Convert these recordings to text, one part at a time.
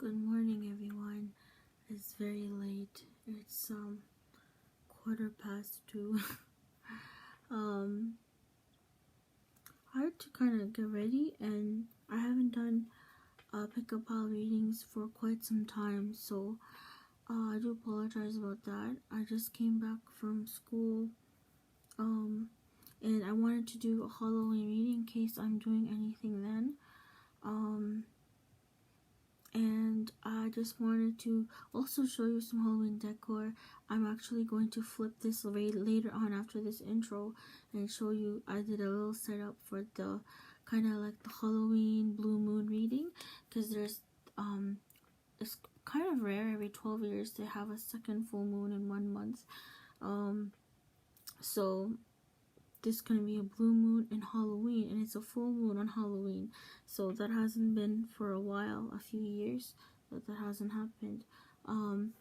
Good morning, everyone. It's very late. It's 2:15. I had to kind of get ready, and I haven't done pick-up pile readings for quite some time, so I do apologize about that. I just came back from school, and I wanted to do a Halloween reading in case I'm doing anything then. And I just wanted to also show you some Halloween decor. I'm actually going to flip this later on after this intro and show you. I did a little setup for the kind of like the Halloween blue moon reading, because there's it's kind of rare every 12 years to have a second full moon in 1 month. So this is going to be a blue moon in Halloween, and it's a full moon on Halloween, so that hasn't been for a while, a few years that hasn't happened. And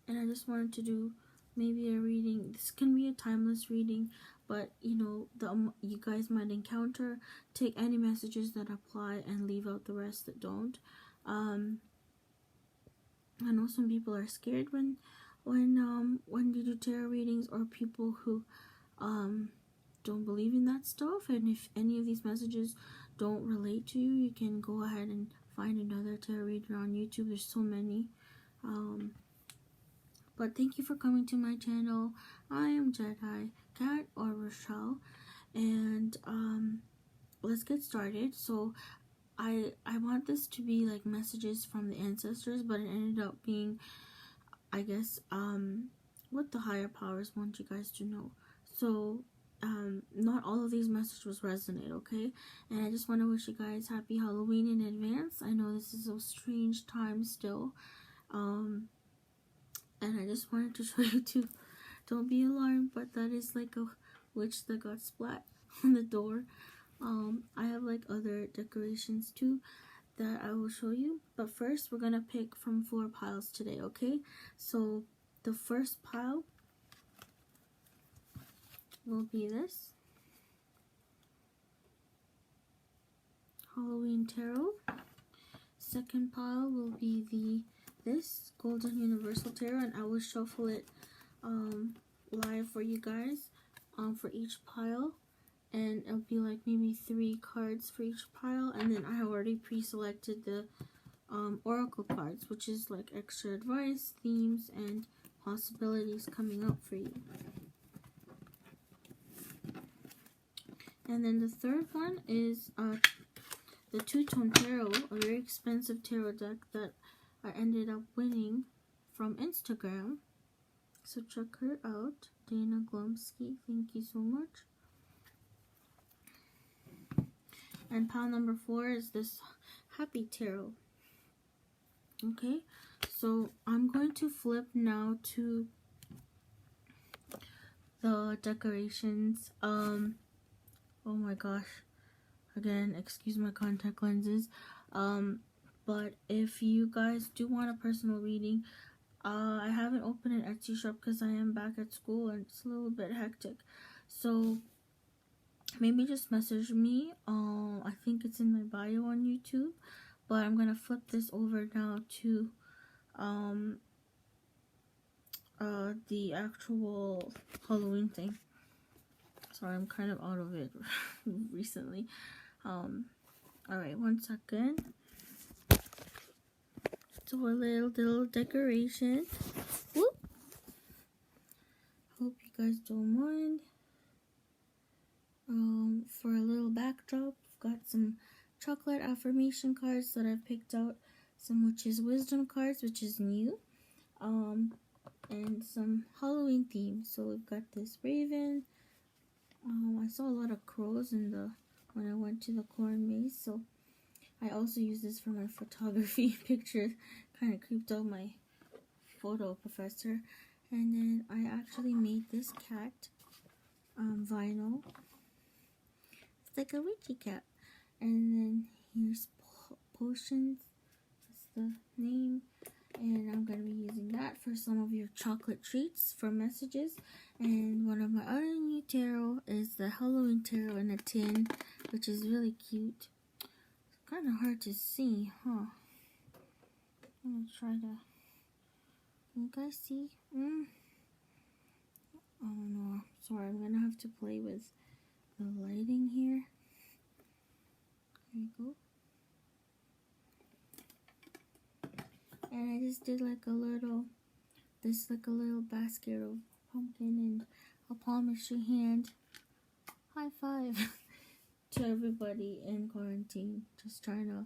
I just wanted to do maybe a reading. This can be a timeless reading, but you guys might encounter. Take any messages that apply and leave out the rest that don't. I know some people are scared when you do tarot readings, or people who don't believe in that stuff. And if any of these messages don't relate to you, you can go ahead and find another tarot reader on YouTube. There's so many. But thank you for coming to my channel. I am Jedi Cat or Rochelle, and let's get started. So I want this to be like messages from the ancestors, but it ended up being, I guess, what the higher powers want you guys to know. So not all of these messages resonate, okay? And I just want to wish you guys happy Halloween in advance. I know this is a strange time still, and I just wanted to show you too. Don't be alarmed, but that is like a witch that got splat on the door. I have like other decorations too that I will show you, but first we're gonna pick from 4 piles today, okay? So the first pile will be this Halloween Tarot. Second pile will be this Golden Universal Tarot, and I will shuffle it live for you guys for each pile, and it'll be like maybe 3 cards for each pile. And then I have already pre-selected the oracle cards, which is like extra advice, themes, and possibilities coming up for you. And then the third one is the Two-Tone Tarot, a very expensive tarot deck that I ended up winning from Instagram. So check her out, Dana Glumsky. Thank you so much. And pile number 4 is this Happy Tarot. Okay, so I'm going to flip now to the decorations. Oh my gosh, again, excuse my contact lenses. But if you guys do want a personal reading, I haven't opened an Etsy shop because I am back at school and it's a little bit hectic. So maybe just message me. I think it's in my bio on YouTube. But I'm gonna flip this over now to the actual Halloween thing. Sorry, I'm kind of out of it recently. Alright, 1 second. So a little decoration. Whoop. Hope you guys don't mind. For a little backdrop, I've got some chocolate affirmation cards that I've picked out, some witches wisdom cards, which is new, and some Halloween themes. So we've got this raven. I saw a lot of crows when I went to the corn maze, so I also use this for my photography pictures. Kind of creeped out my photo professor. And then I actually made this cat vinyl. It's like a witchy cat. And then here's potions. That's the name. And I'm going to be using that for some of your chocolate treats for messages. And one of my other new tarot is the Halloween tarot in a tin, which is really cute. It's kind of hard to see, huh? I'm gonna try to. Can you guys see? Oh no, sorry, I'm gonna have to play with the lighting here. There you go. And I just did like a little basket of pumpkin and a palmistry hand. High five to everybody in quarantine, just trying to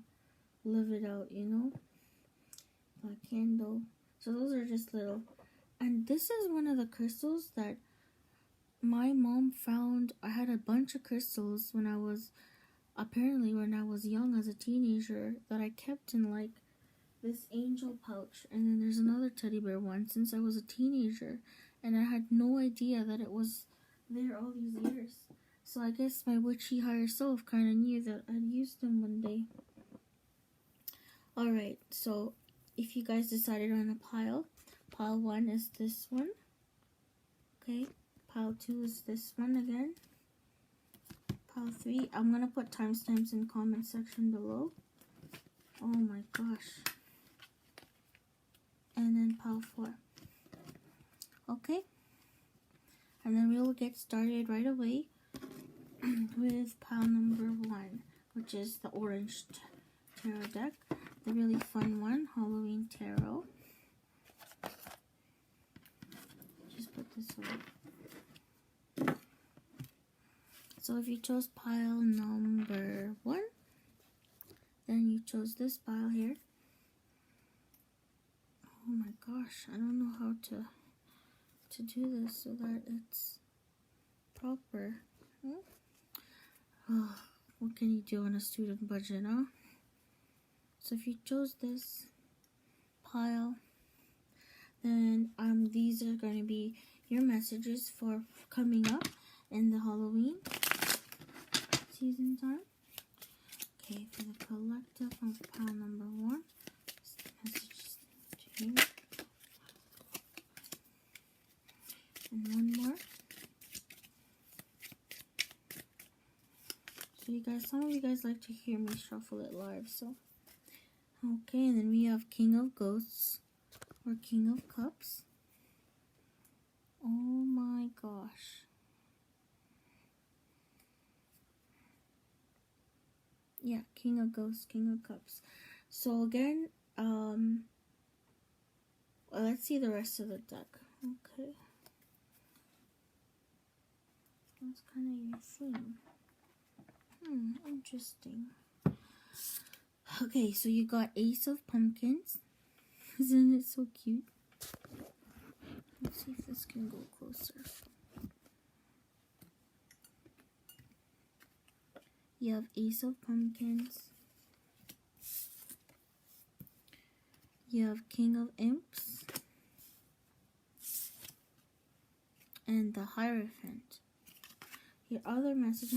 live it out, you know. Black candle. So those are just little. And this is one of the crystals that my mom found. I had a bunch of crystals when I was young as a teenager that I kept in like this angel pouch, and then there's another teddy bear one since I was a teenager, and I had no idea that it was there all these years. So I guess my witchy higher self kind of knew that I'd use them one day. Alright, so if you guys decided on a pile 1 is this one. Okay, pile 2 is this one again. Pile 3, I'm going to put timestamps in the comment section below. Oh my gosh. And then pile 4. Okay. And then we will get started right away with pile number 1, which is the orange tarot deck. The really fun one, Halloween Tarot. Just put this away. So if you chose pile number 1, then you chose this pile here. Oh my gosh, I don't know how to do this so that it's proper. Oh, what can you do on a student budget, huh? So if you chose this pile, then these are going to be your messages for coming up in the Halloween season time. Okay, for the collective of pile number 1, messages to you. And one more. So you guys, some of you guys like to hear me shuffle it live, so. Okay, and then we have King of Ghosts or King of Cups. Oh my gosh. Yeah, King of Ghosts, King of Cups. So again, well, let's see the rest of the deck. Okay. That's kind of your theme. Interesting. Okay, so you got Ace of Pumpkins. Isn't it so cute? Let's see if this can go closer. You have Ace of Pumpkins. You have King of Imps. And the Hierophant. Your other message,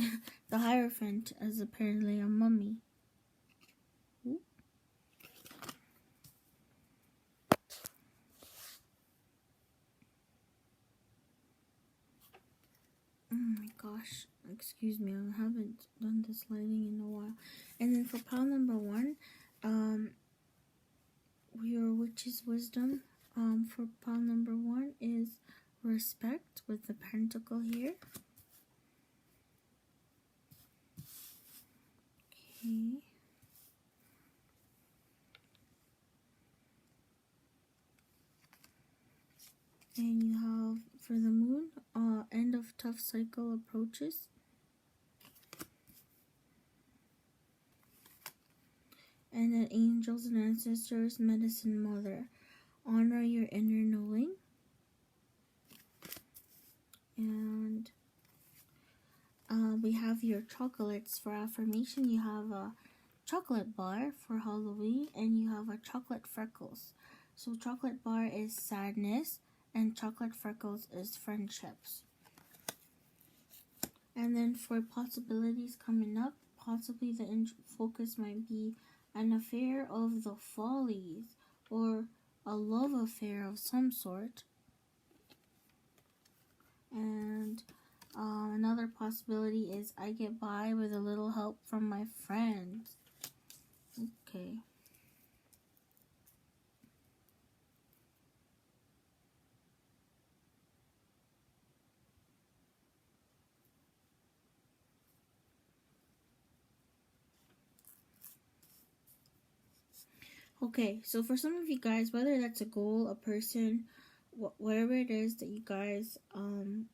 the Hierophant is apparently a mummy. Ooh. Oh my gosh, excuse me, I haven't done this lighting in a while. And then for pile number 1, your witch's wisdom for pile number 1 is respect with the pentacle here. Okay. And you have for the moon, end of tough cycle approaches. And then angels and ancestors, medicine mother. Honor your inner knowing. And we have your chocolates for affirmation. You have a chocolate bar for Halloween, and you have a chocolate freckles. So chocolate bar is sadness, and chocolate freckles is friendships. And then for possibilities coming up, possibly the focus might be an affair of the follies or a love affair of some sort. And another possibility is I get by with a little help from my friends. Okay. Okay, so for some of you guys, whether that's a goal, a person, whatever it is that you guys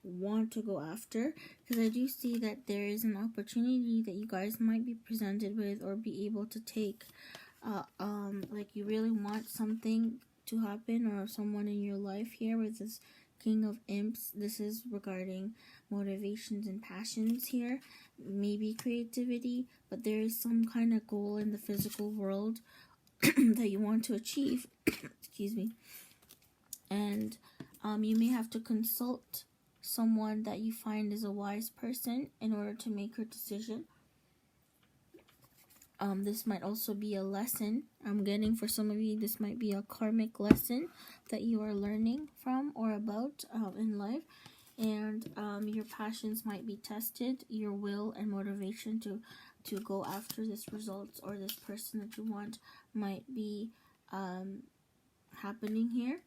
want to go after, because I do see that there is an opportunity that you guys might be presented with or be able to take. Like you really want something to happen or someone in your life here with this King of Imps. This is regarding motivations and passions here, maybe creativity, but there is some kind of goal in the physical world that you want to achieve. Excuse me. And you may have to consult someone that you find is a wise person in order to make your decision. This might also be a lesson I'm getting for some of you. This might be a karmic lesson that you are learning from or about in life. And your passions might be tested, your will and motivation to go after this results or this person that you want might be happening here.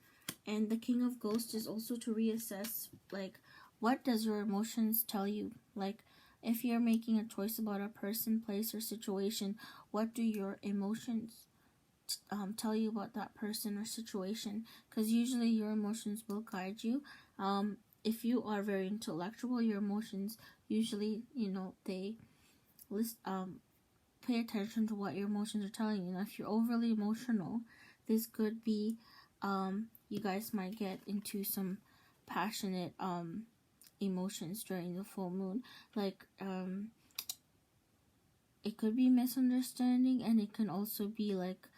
And the King of Ghosts is also to reassess, like, what does your emotions tell you? Like, if you're making a choice about a person, place, or situation, what do your emotions tell you about that person or situation? Because usually your emotions will guide you. If you are very intellectual, your emotions usually, they pay attention to what your emotions are telling you. Now, if you're overly emotional, this could be you guys might get into some passionate emotions during the full moon. Like it could be misunderstanding, and it can also be like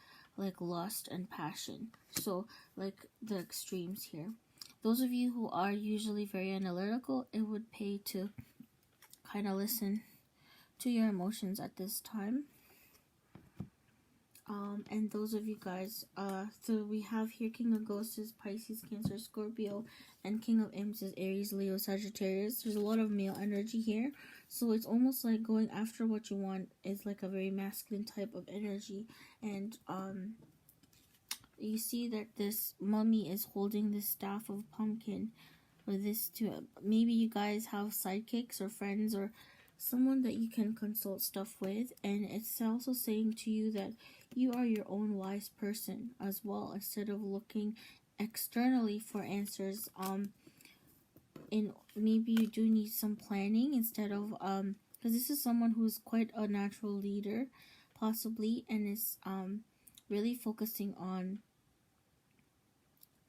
lust and passion. So like the extremes here. Those of you who are usually very analytical, it would pay to kind of listen to your emotions at this time. And those of you guys, so we have here King of Ghosts is Pisces, Cancer, Scorpio, and King of Imps is Aries, Leo, Sagittarius. There's a lot of male energy here, so it's almost like going after what you want is like a very masculine type of energy. And you see that this mummy is holding this staff of pumpkin, or this to maybe you guys have sidekicks or friends or someone that you can consult stuff with, and it's also saying to you that you are your own wise person as well, instead of looking externally for answers. And maybe you do need some planning instead of because this is someone who's quite a natural leader possibly, and is really focusing on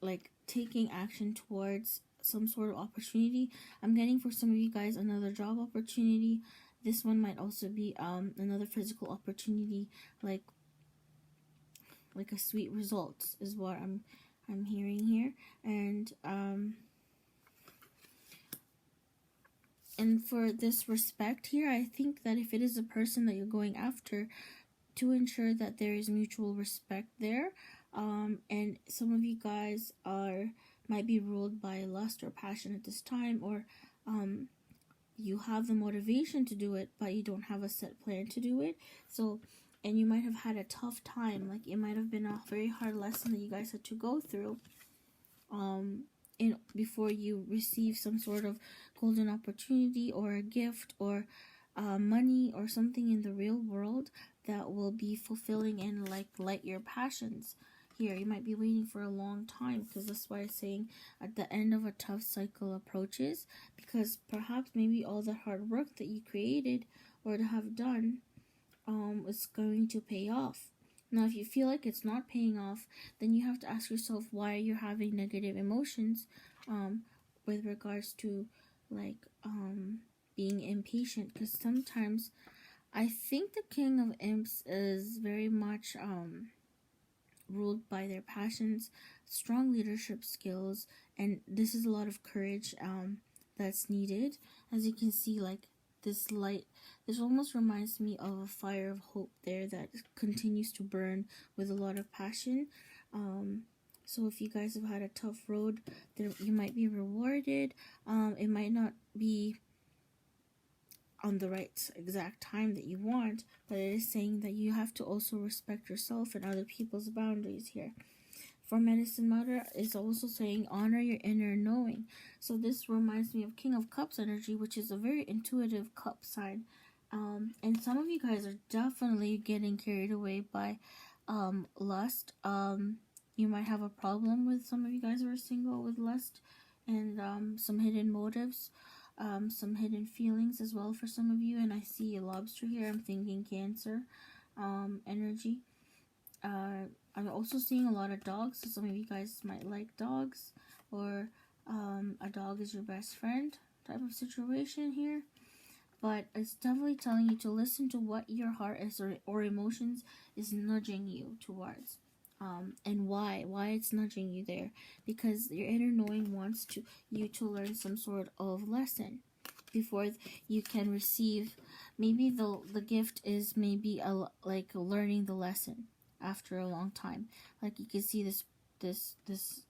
like taking action towards some sort of opportunity. I'm getting for some of you guys another job opportunity. This one might also be another physical opportunity, like a sweet results is what I'm hearing here. And for this respect here, I think that if it is a person that you're going after, to ensure that there is mutual respect there. And some of you guys might be ruled by lust or passion at this time, or you have the motivation to do it, but you don't have a set plan to do it. So, and you might have had a tough time, like it might have been a very hard lesson that you guys had to go through before you receive some sort of golden opportunity or a gift or money or something in the real world that will be fulfilling and like light your passions. Here you might be waiting for a long time, because that's why I'm saying at the end of a tough cycle approaches, because perhaps maybe all the hard work that you created or to have done is going to pay off. Now if you feel like it's not paying off, then you have to ask yourself why you're having negative emotions with regards to like being impatient, because sometimes I think the King of Imps is very much ruled by their passions, strong leadership skills, and this is a lot of courage that's needed. As you can see, like this light, this almost reminds me of a fire of hope there that continues to burn with a lot of passion. So if you guys have had a tough road, there you might be rewarded. It might not be on the right exact time that you want, but it is saying that you have to also respect yourself and other people's boundaries here. For Medicine Mother is also saying honor your inner knowing. So this reminds me of King of Cups energy, which is a very intuitive cup sign. And some of you guys are definitely getting carried away by lust. You might have a problem with some of you guys who are single with lust, and some hidden motives, some hidden feelings as well for some of you. And I see a lobster here. I'm thinking Cancer energy. I'm also seeing a lot of dogs, so some of you guys might like dogs, or a dog is your best friend type of situation here. But it's definitely telling you to listen to what your heart is, or emotions is nudging you towards, and why it's nudging you there, because your inner knowing wants you to learn some sort of lesson before you can receive. Maybe the gift is maybe like learning the lesson after a long time. Like you can see this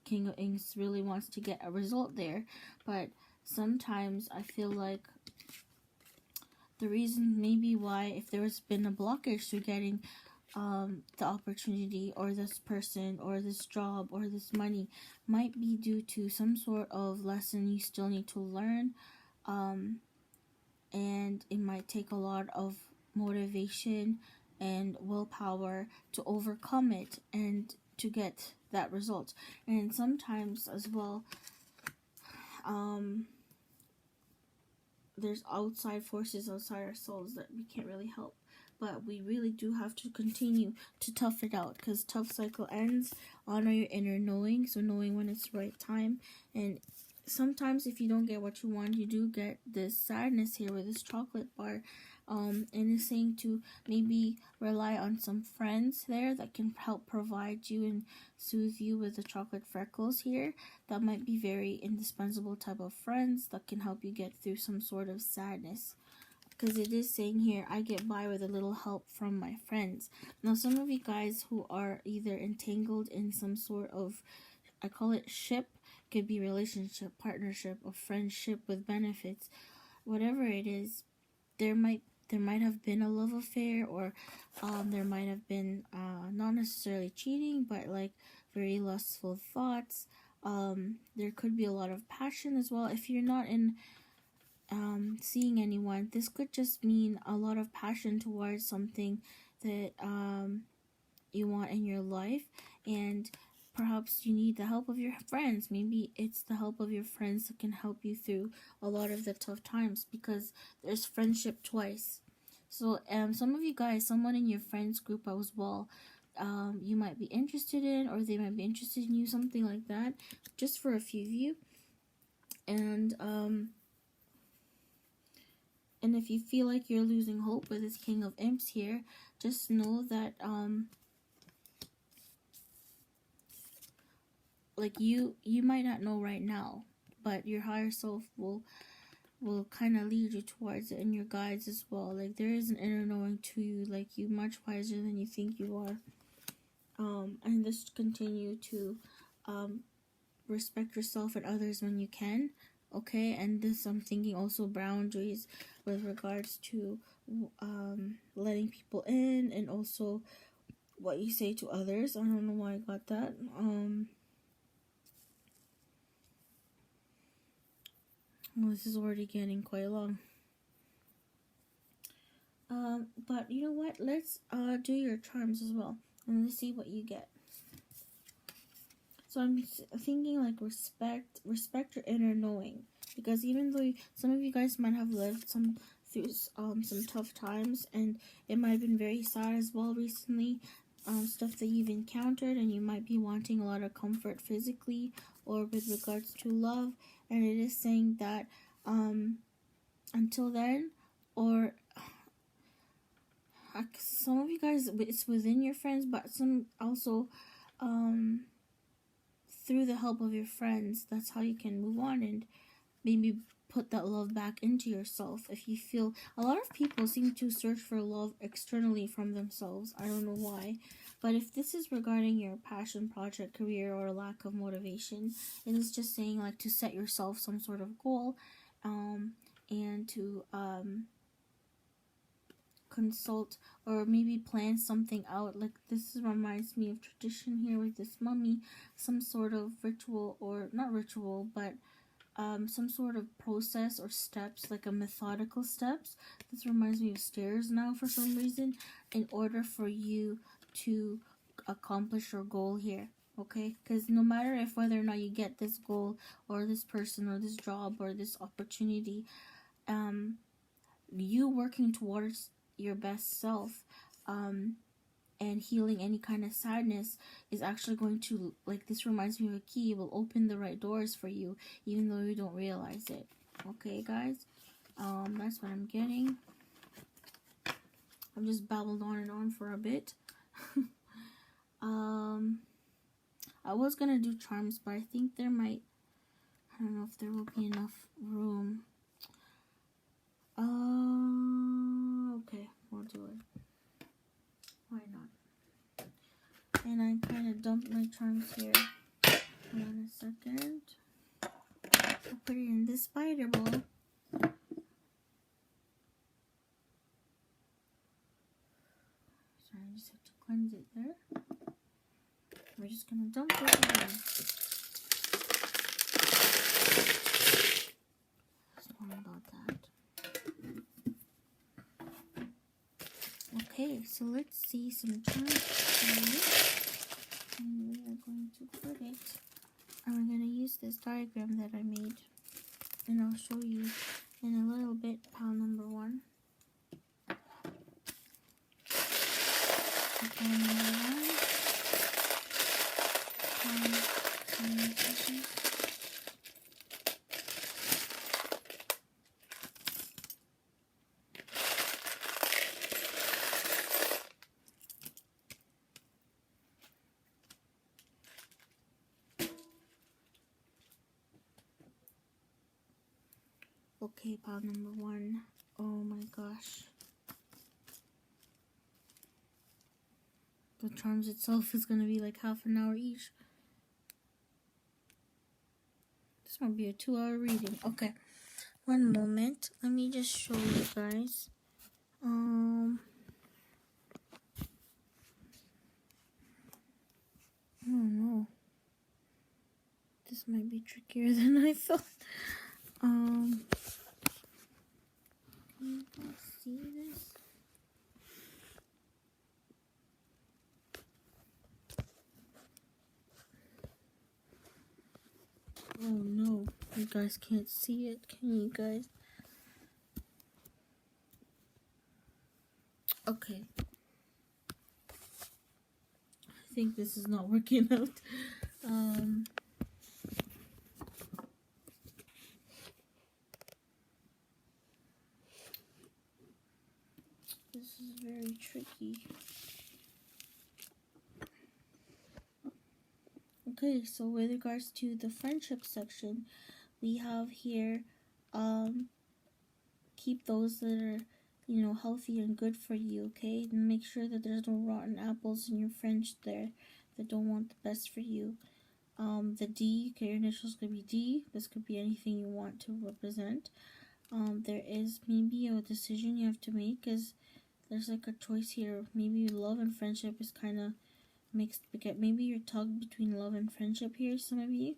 King of Inks really wants to get a result there, but sometimes I feel like the reason maybe why, if there's been a blockage to getting the opportunity, or this person, or this job, or this money, might be due to some sort of lesson you still need to learn, and it might take a lot of motivation and willpower to overcome it and to get that result. And sometimes as well, there's outside forces outside ourselves that we can't really help, but we really do have to continue to tough it out, because tough cycle ends. Honor your inner knowing, so knowing when it's the right time. And sometimes if you don't get what you want, you do get this sadness here with this chocolate bar, and it's saying to maybe rely on some friends there that can help provide you and soothe you with the chocolate freckles here. That might be very indispensable type of friends that can help you get through some sort of sadness, because it is saying here, I get by with a little help from my friends. Now some of you guys who are either entangled in some sort of, I call it ship, could be relationship, partnership, or friendship with benefits, whatever it is, there might have been a love affair, or there might have been not necessarily cheating, but like very lustful thoughts. There could be a lot of passion as well. If you're not in seeing anyone, this could just mean a lot of passion towards something that you want in your life, and perhaps you need the help of your friends. Maybe it's the help of your friends that can help you through a lot of the tough times, because there's friendship twice. So some of you guys, someone in your friends group as well, you might be interested in, or they might be interested in you, something like that, just for a few of you. And if you feel like you're losing hope with this King of Imps here, just know that like you might not know right now, but your higher self will kind of lead you towards it, and your guides as well. Like there is an inner knowing to you, like you much wiser than you think you are. And just continue to respect yourself and others when you can, okay? And this, I'm thinking also boundaries with regards to letting people in, and also what you say to others. I don't know why I got that. Well, this is already getting quite long. But you know what? Let's do your charms as well, and let's see what you get. So I'm thinking like respect your inner knowing, because even though some of you guys might have lived through some tough times, and it might have been very sad as well recently, stuff that you've encountered, and you might be wanting a lot of comfort physically or with regards to love, and it is saying that until then, or some of you guys, it's within your friends, but some also through the help of your friends. That's how you can move on and maybe put that love back into yourself. If you feel, a lot of people seem to search for love externally from themselves. I don't know why, but if this is regarding your passion project, career, or lack of motivation, it is just saying like to set yourself some sort of goal, and to consult or maybe plan something out. Like this reminds me of tradition here with this mummy, some sort of ritual, or not ritual, but some sort of process or steps, like a methodical steps. This reminds me of stairs now for some reason, in order for you to accomplish your goal here. Okay, because no matter if whether or not you get this goal or this person or this job or this opportunity, you working towards your best self, and healing any kind of sadness is actually going to, like, this reminds me of a key. It will open the right doors for you even though you don't realize it. Okay, guys, that's what I'm getting. I've just babbled on and on for a bit. I was gonna do charms, but I think I don't know if there will be enough room. Okay, we'll do it. Why not? And I kind of dumped my charms here. Hold on a second. I'll put it in this spider bowl. Sorry, I just have to cleanse it there. We're just gonna dump it in. Sorry about that. Okay, so let's see some charms here. And we are going to put it. And we're going to use this diagram that I made. And I'll show you in a little bit pile number 1. Pile number 1. Okay, pile number 1. Oh my gosh. The charms itself is going to be like half an hour each. This might be a 2-hour reading. Okay, one moment. Let me just show you guys. I don't know. This might be trickier than I thought. Can you guys see this? Oh no, you guys can't see it, can you guys? Okay. I think this is not working out. This is very tricky. Okay, so with regards to the friendship section, we have here, keep those that are, healthy and good for you, okay? And make sure that there's no rotten apples in your friends there that don't want the best for you. The D, okay, your initials could be D. This could be anything you want to represent. There is maybe a decision you have to make, because there's like a choice here. Maybe love and friendship is kind of mixed. Maybe you're tugged between love and friendship here, some of you.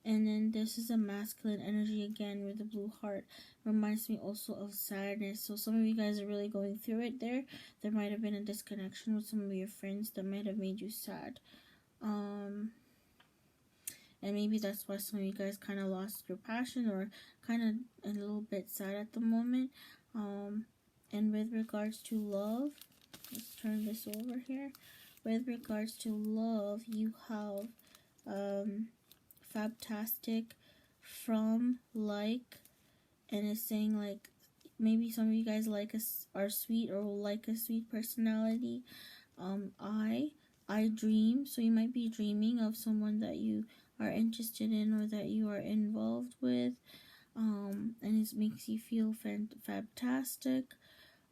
And then this is a masculine energy again with the blue heart. Reminds me also of sadness. So some of you guys are really going through it there. There might have been a disconnection with some of your friends that might have made you sad. And maybe that's why some of you guys kind of lost your passion or kind of a little bit sad at the moment. And with regards to love, let's turn this over here. With regards to love, you have Fabtastic, from, like, and it's saying like maybe some of you guys are sweet or will like a sweet personality. I dream, so you might be dreaming of someone that you are interested in or that you are involved with, and it makes you feel fantastic.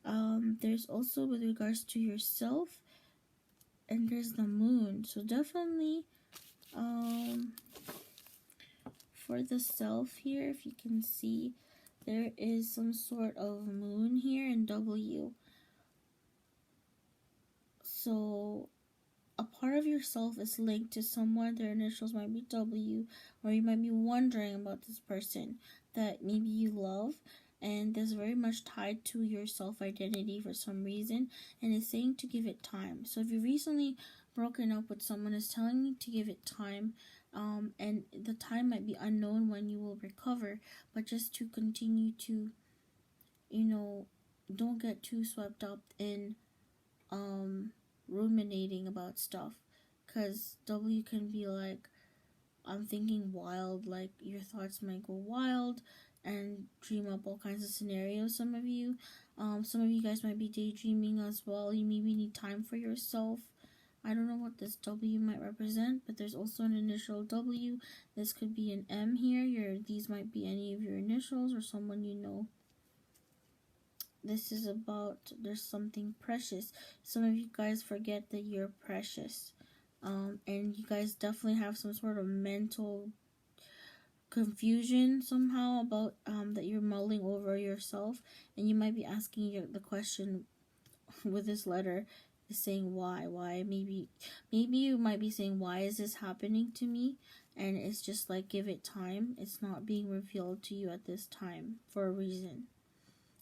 There's also with regards to yourself, and there's the moon. So definitely for the self here, if you can see, there is some sort of moon here in W. So a part of yourself is linked to someone. Their initials might be W, or you might be wondering about this person that maybe you love, and this is very much tied to your self-identity for some reason, and it's saying to give it time. So if you recently broken up with someone is telling you to give it time, and the time might be unknown when you will recover, but just to continue to, don't get too swept up in ruminating about stuff, because W can be like, I'm thinking wild, like your thoughts might go wild and dream up all kinds of scenarios. Some of you guys might be daydreaming as well. You maybe need time for yourself. I don't know what this W might represent, but there's also an initial W. This could be an M here. These might be any of your initials or someone you know. This is about, there's something precious. Some of you guys forget that you're precious. And you guys definitely have some sort of mental confusion somehow about that you're mulling over yourself, and you might be asking the question with this letter is saying why maybe you might be saying, why is this happening to me? And it's just like, give it time. It's not being revealed to you at this time for a reason.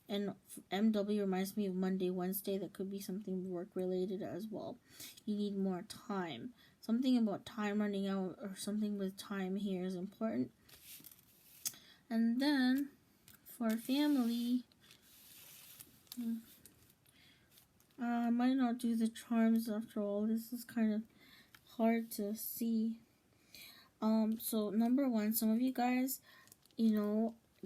And MW reminds me of Monday, Wednesday. That could be something work related as well. You need more time. Something about time running out, or something with time here is important. And then for family, I might not do the charms after all. This is kind of hard to see. So number one, some of you guys,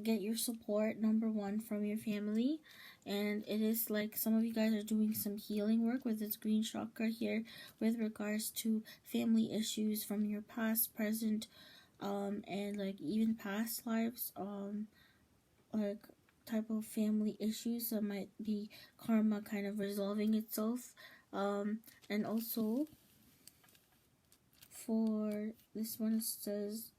get your support, number one, from your family. And it is like some of you guys are doing some healing work with this green chakra here with regards to family issues from your past, present, and like even past lives, like type of family issues that might be karma kind of resolving itself. And also for this one, it says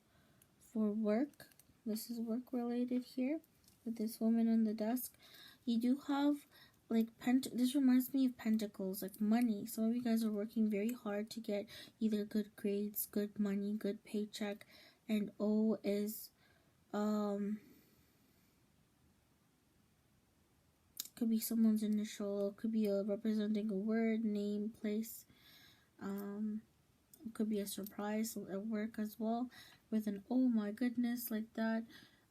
for work. This is work related here with this woman on the desk. You do have like this reminds me of pentacles, like money. Some of you guys are working very hard to get either good grades, good money, good paycheck, and O is could be someone's initial, could be representing a word, name, place. It could be a surprise at work as well with an oh my goodness like that.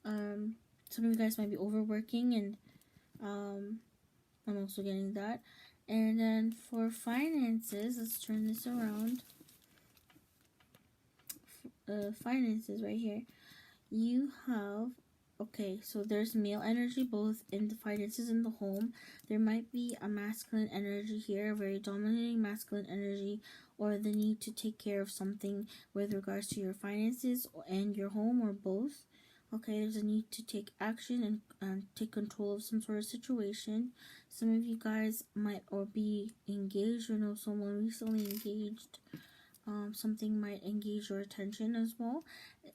Some of you guys might be overworking, and I'm also getting that. And then for finances, let's turn this around. Finances right here. You have, okay, so there's male energy both in the finances in the home. There might be a masculine energy here, a very dominating masculine energy, or the need to take care of something with regards to your finances and your home, or both. Okay, there's a need to take action and take control of some sort of situation. Some of you guys might or be engaged or know someone recently engaged. Something might engage your attention as well.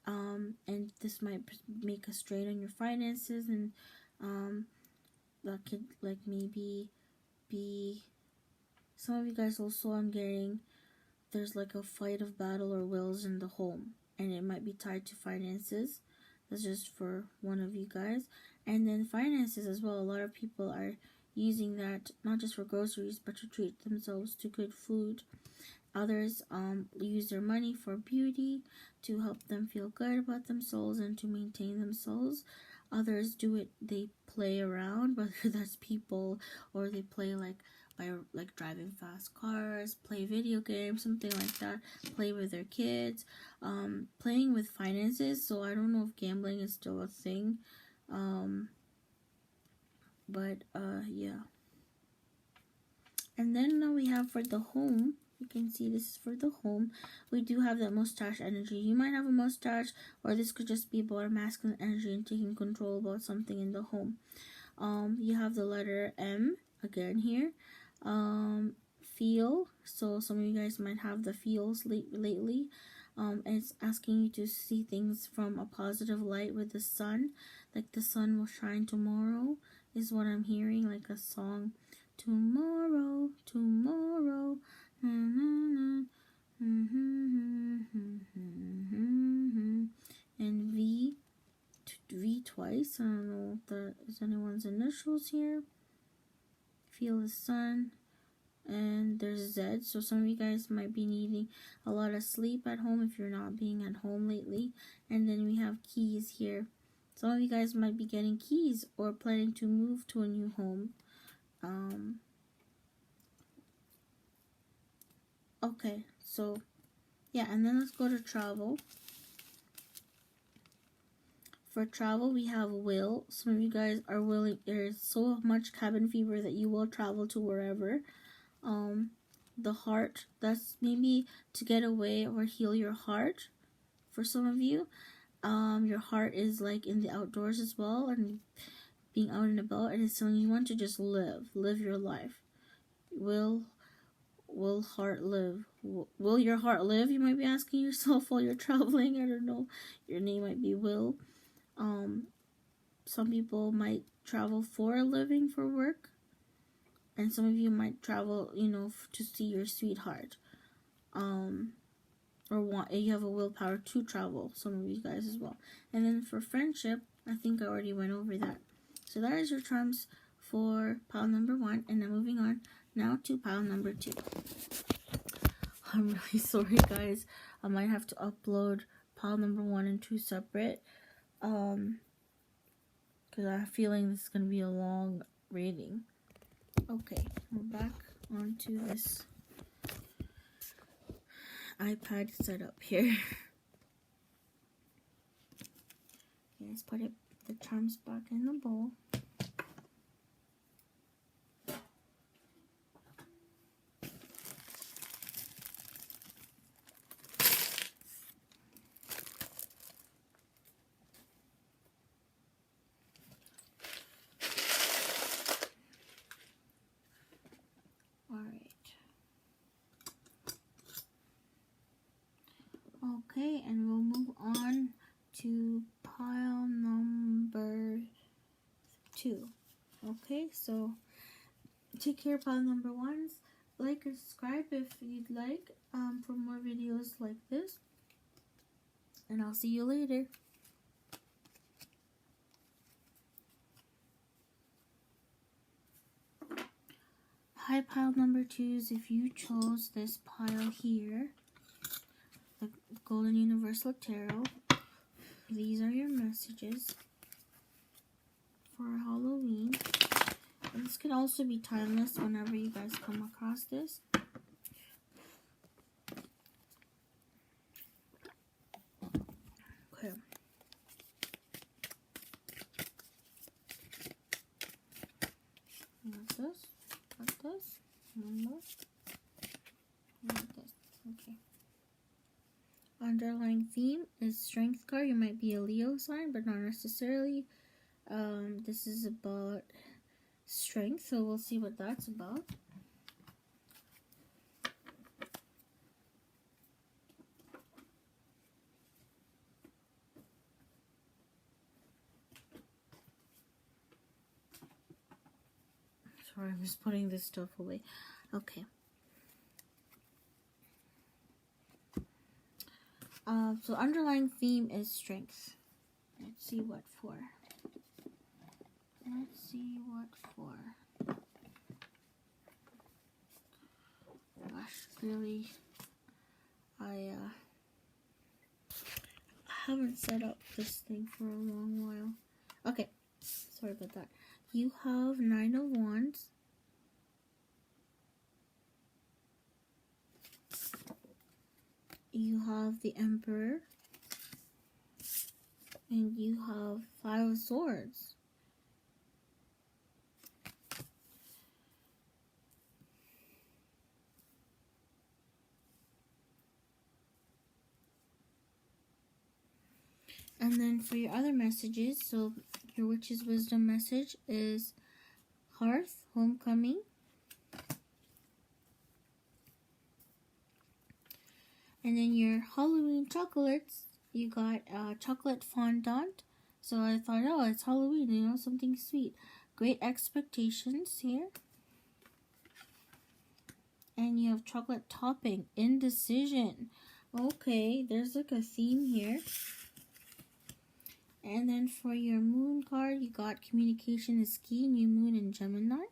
And this might make a strain on your finances, and that could like maybe be some of you guys also, I'm getting there's like a fight of battle or wills in the home, and it might be tied to finances. That's just for one of you guys. And then finances as well, a lot of people are using that not just for groceries, but to treat themselves to good food. Others use their money for beauty, to help them feel good about themselves and to maintain themselves. Others do it, they play around, whether that's people or they play like by like driving fast cars, play video games, something like that, play with their kids, playing with finances. So I don't know if gambling is still a thing, but yeah. And then now we have for the home. You can see this is for the home. We do have that mustache energy. You might have a mustache, or this could just be about a masculine energy and taking control about something in the home. You have the letter M again here. Feel. So some of you guys might have the feels lately. It's asking you to see things from a positive light with the sun. Like the sun will shine tomorrow is what I'm hearing, like a song. Tomorrow, tomorrow. And V twice. I don't know if that is anyone's initials here. Feel the sun. And there's Z. So some of you guys might be needing a lot of sleep at home if you're not being at home lately. And then we have keys here. Some of you guys might be getting keys or planning to move to a new home. Okay, so yeah, and then let's go to travel. For travel, we have will. Some of you guys are willing. There's so much cabin fever that you will travel to wherever. The heart, that's maybe to get away or heal your heart. For some of you, your heart is like in the outdoors as well, and being out and about, and it's something you want to just live your life. Will heart live? Will your heart live? You might be asking yourself while you're traveling. I don't know. Your name might be Will. Some people might travel for a living, for work. And some of you might travel, to see your sweetheart. Or you have a willpower to travel, some of you guys as well. And then for friendship, I think I already went over that. So that is your charms for pile number 1. And I'm moving on now to pile number 2. I'm really sorry, guys. I might have to upload pile number 1 and 2 separate. Because I have a feeling this is going to be a long reading. Okay, we're back onto this iPad setup here. Okay, let's put the charms back in the bowl. Okay, and we'll move on to pile number 2. Okay, so take care, pile number 1s. Like and subscribe if you'd like for more videos like this. And I'll see you later. Hi, pile number 2s. If you chose this pile here, the Golden Universal Tarot, these are your messages for Halloween. And this can also be timeless whenever you guys come across this. Okay. Got this. Got this. One more. Got this. Okay. Underlying theme is Strength card. You might be a Leo sign, but not necessarily. This is about strength, so we'll see what that's about. Sorry, I'm just putting this stuff away. Okay. So underlying theme is strength. Let's see what for. Let's see what for. Gosh, really, I haven't set up this thing for a long while. Okay, sorry about that. You have 9 of Wands. You have the Emperor. And you have 5 of Swords. And then for your other messages, so your Witch's Wisdom message is Hearth, Homecoming. And then your Halloween chocolates, you got chocolate fondant. So I thought, oh, it's Halloween, something sweet. Great expectations here. And you have chocolate topping, indecision. Okay, there's like a theme here. And then for your moon card, you got communication is key, new moon in Gemini.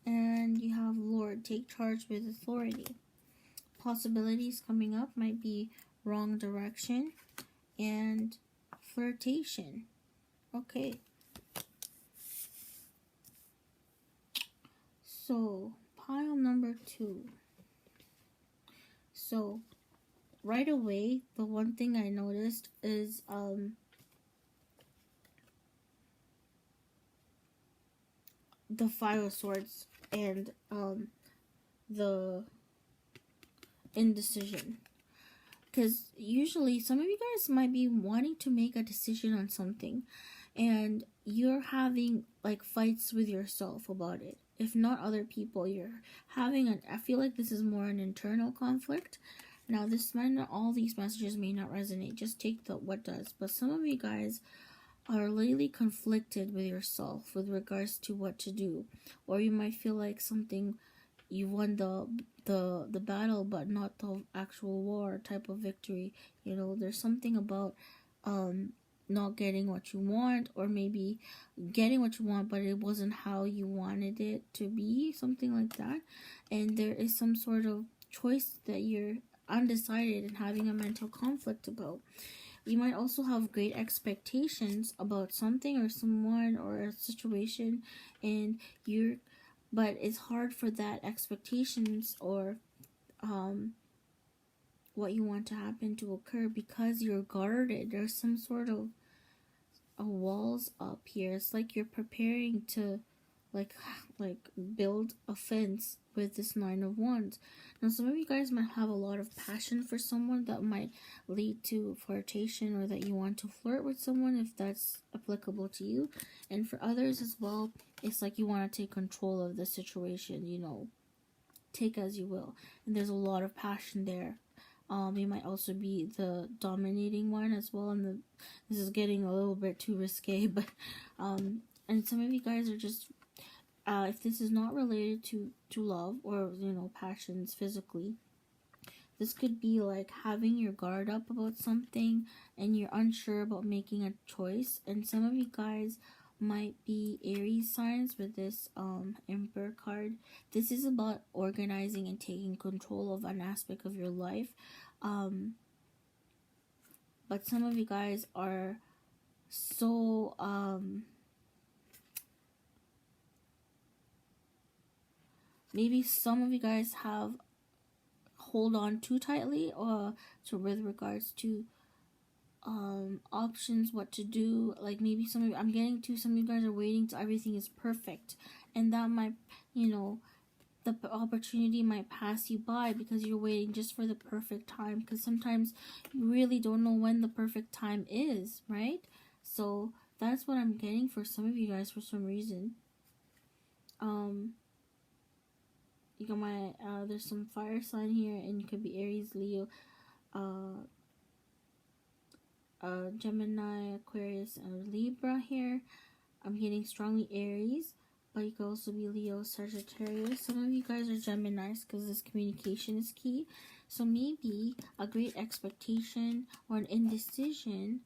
And you have Lord, take charge with authority. Possibilities coming up might be wrong direction and flirtation. Okay. So, pile number 2. So, right away, the one thing I noticed is the Five of Swords and the indecision. Because usually some of you guys might be wanting to make a decision on something and you're having like fights with yourself about it. If not other people, you're having I feel like this is more an internal conflict. Now this might not, all these messages may not resonate. Just take what does. But some of you guys are really conflicted with yourself with regards to what to do. Or you might feel like something, you won the battle but not the actual war type of victory. You know, there's something about not getting what you want, or maybe getting what you want but it wasn't how you wanted it to be, something like that. And there is some sort of choice that you're undecided and having a mental conflict about. You might also have great expectations about something or someone or a situation, and but it's hard for that expectations or what you want to happen to occur because you're guarded. There's some sort of walls up here. It's like you're preparing to like build a fence with this Nine of Wands. Now some of you guys might have a lot of passion for someone that might lead to flirtation, or that you want to flirt with someone if that's applicable to you. And for others as well, it's like you want to take control of the situation, you know, take as you will. And there's a lot of passion there. You might also be the dominating one as well, and this is getting a little bit too risque, but and some of you guys are just if this is not related to love or, you know, passions physically, this could be like having your guard up about something and you're unsure about making a choice. And some of you guys might be Aries signs with this Emperor card. This is about organizing and taking control of an aspect of your life. But some of you guys are so maybe some of you guys have hold on too tightly or to with regards to options, what to do. Like maybe some of you, I'm getting to some of you guys are waiting till everything is perfect, and that might, you know, the opportunity might pass you by because you're waiting just for the perfect time, because sometimes you really don't know when the perfect time is, right? So that's what I'm getting for some of you guys for some reason. You got my there's some fire sign here, and you could be Aries, Leo, Gemini, Aquarius, and Libra here. I'm getting strongly Aries, but you could also be Leo, Sagittarius. Some of you guys are Geminis because this communication is key. So maybe a great expectation or an indecision.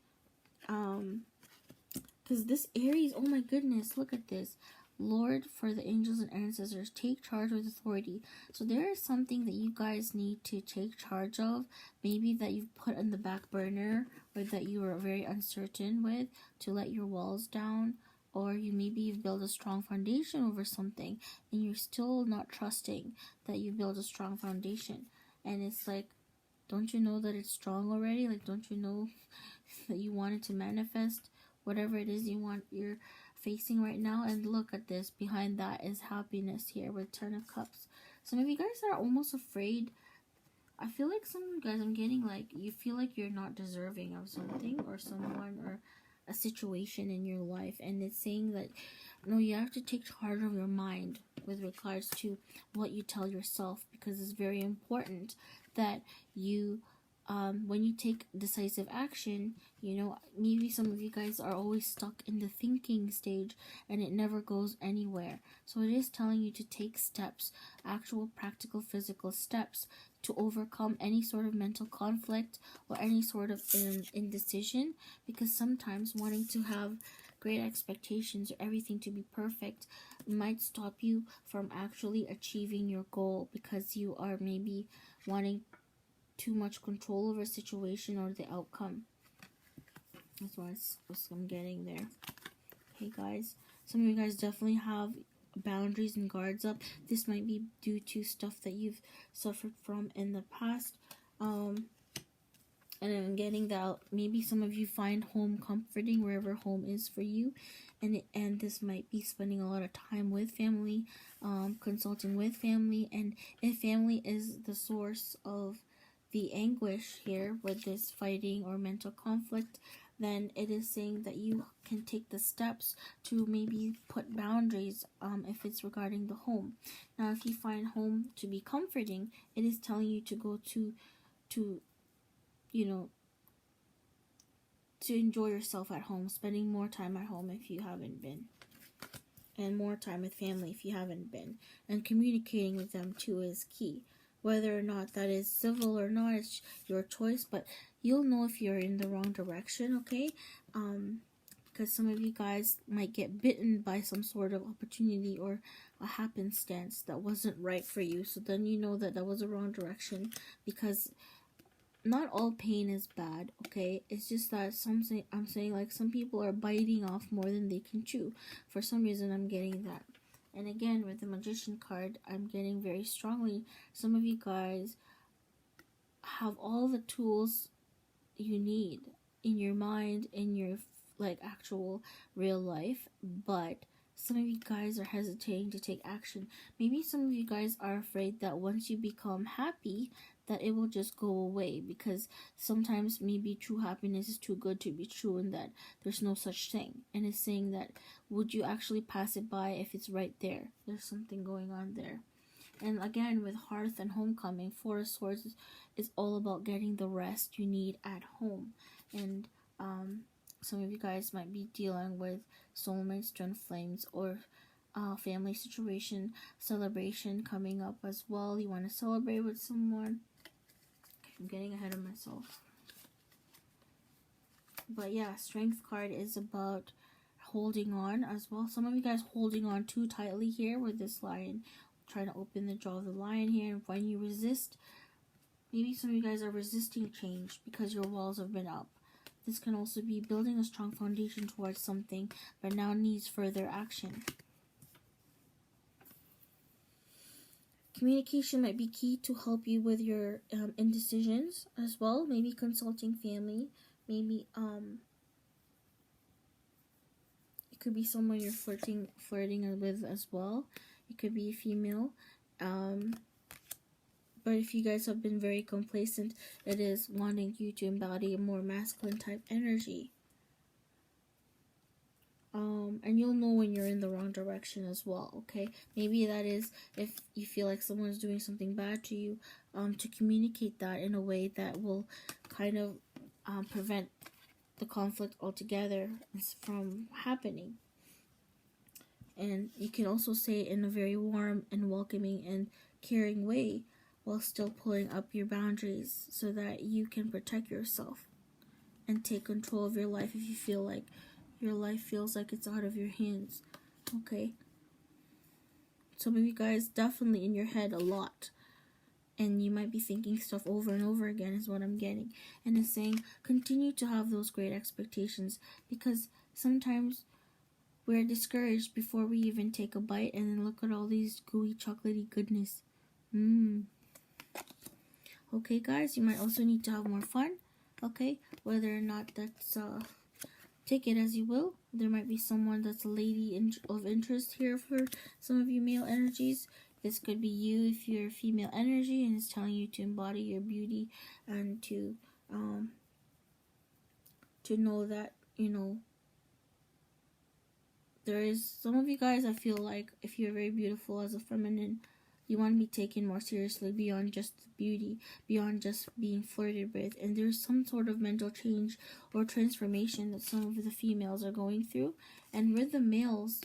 Because this Aries, oh my goodness, look at this. Lord, for the angels and ancestors, take charge with authority. So there is something that you guys need to take charge of. Maybe that you've put on the back burner, or that you are very uncertain with, to let your walls down. Or maybe you've built a strong foundation over something and you're still not trusting that you built a strong foundation. And it's like, don't you know that it's strong already? Like, don't you know that you want it to manifest whatever it is you want, you're facing right now? And look at this, behind that is happiness here with 10 of Cups. Some of you guys are almost afraid. I feel like some of you guys, I'm getting like, you feel like you're not deserving of something or someone or a situation in your life. And it's saying that, no, you have to take charge of your mind with regards to what you tell yourself, because it's very important that you when you take decisive action, you know, maybe some of you guys are always stuck in the thinking stage and it never goes anywhere. So it is telling you to take steps, actual practical physical steps, to overcome any sort of mental conflict or any sort of indecision, because sometimes wanting to have great expectations or everything to be perfect might stop you from actually achieving your goal, because you are maybe wanting too much control over a situation or the outcome. That's what I'm getting there. Okay, guys. Some of you guys definitely have boundaries and guards up. This might be due to stuff that you've suffered from in the past. And I'm getting that maybe some of you find home comforting wherever home is for you, and this might be spending a lot of time with family, consulting with family, and if family is the source of the anguish here with this fighting or mental conflict, then it is saying that you can take the steps to maybe put boundaries if it's regarding the home. Now, if you find home to be comforting, it is telling you to go to to enjoy yourself at home, spending more time at home if you haven't been, and more time with family if you haven't been, and communicating with them too is key. Whether or not that is civil or not, it's your choice, but you'll know if you're in the wrong direction, okay? Because some of you guys might get bitten by some sort of opportunity or a happenstance that wasn't right for you, so then you know that was the wrong direction, because not all pain is bad, okay? It's just that I'm saying like some people are biting off more than they can chew. For some reason, I'm getting that. And again, with the Magician card, I'm getting very strongly, some of you guys have all the tools you need in your mind, in your like actual real life, but some of you guys are hesitating to take action. Maybe some of you guys are afraid that once you become happy, that it will just go away, because sometimes maybe true happiness is too good to be true, and that there's no such thing. And it's saying that, would you actually pass it by if it's right there? There's something going on there. And again, with Hearth and Homecoming, Four of Swords is all about getting the rest you need at home. And some of you guys might be dealing with soulmates, twin flames, or family situation, celebration coming up as well. You want to celebrate with someone. I'm getting ahead of myself. But yeah, Strength card is about holding on as well. Some of you guys holding on too tightly here with this lion. Trying to open the jaw of the lion here. And when you resist, maybe some of you guys are resisting change because your walls have been up. This can also be building a strong foundation towards something, but now needs further action. Communication might be key to help you with your indecisions as well. Maybe consulting family. Maybe it could be someone you're flirting with as well. It could be a female. But if you guys have been very complacent, it is wanting you to embody a more masculine type energy. And you'll know when you're in the wrong direction as well, okay? Maybe that is if you feel like someone's doing something bad to you, to communicate that in a way that will kind of prevent the conflict altogether from happening. And you can also say it in a very warm and welcoming and caring way, while still pulling up your boundaries so that you can protect yourself and take control of your life if you feel like your life feels like it's out of your hands, okay? Some of you guys definitely in your head a lot, and you might be thinking stuff over and over again is what I'm getting. And it's saying continue to have those great expectations, because sometimes we're discouraged before we even take a bite, and then look at all these gooey chocolatey goodness. Okay guys, you might also need to have more fun, okay? Whether or not that's take it as you will. There might be someone that's a lady of interest here for some of you male energies. This could be you if you're female energy, and it's telling you to embody your beauty and to know that, you know, there is some of you guys, I feel like if you're very beautiful as a feminine, you want to be taken more seriously beyond just beauty, beyond just being flirted with. And there's some sort of mental change or transformation that some of the females are going through. And with the males,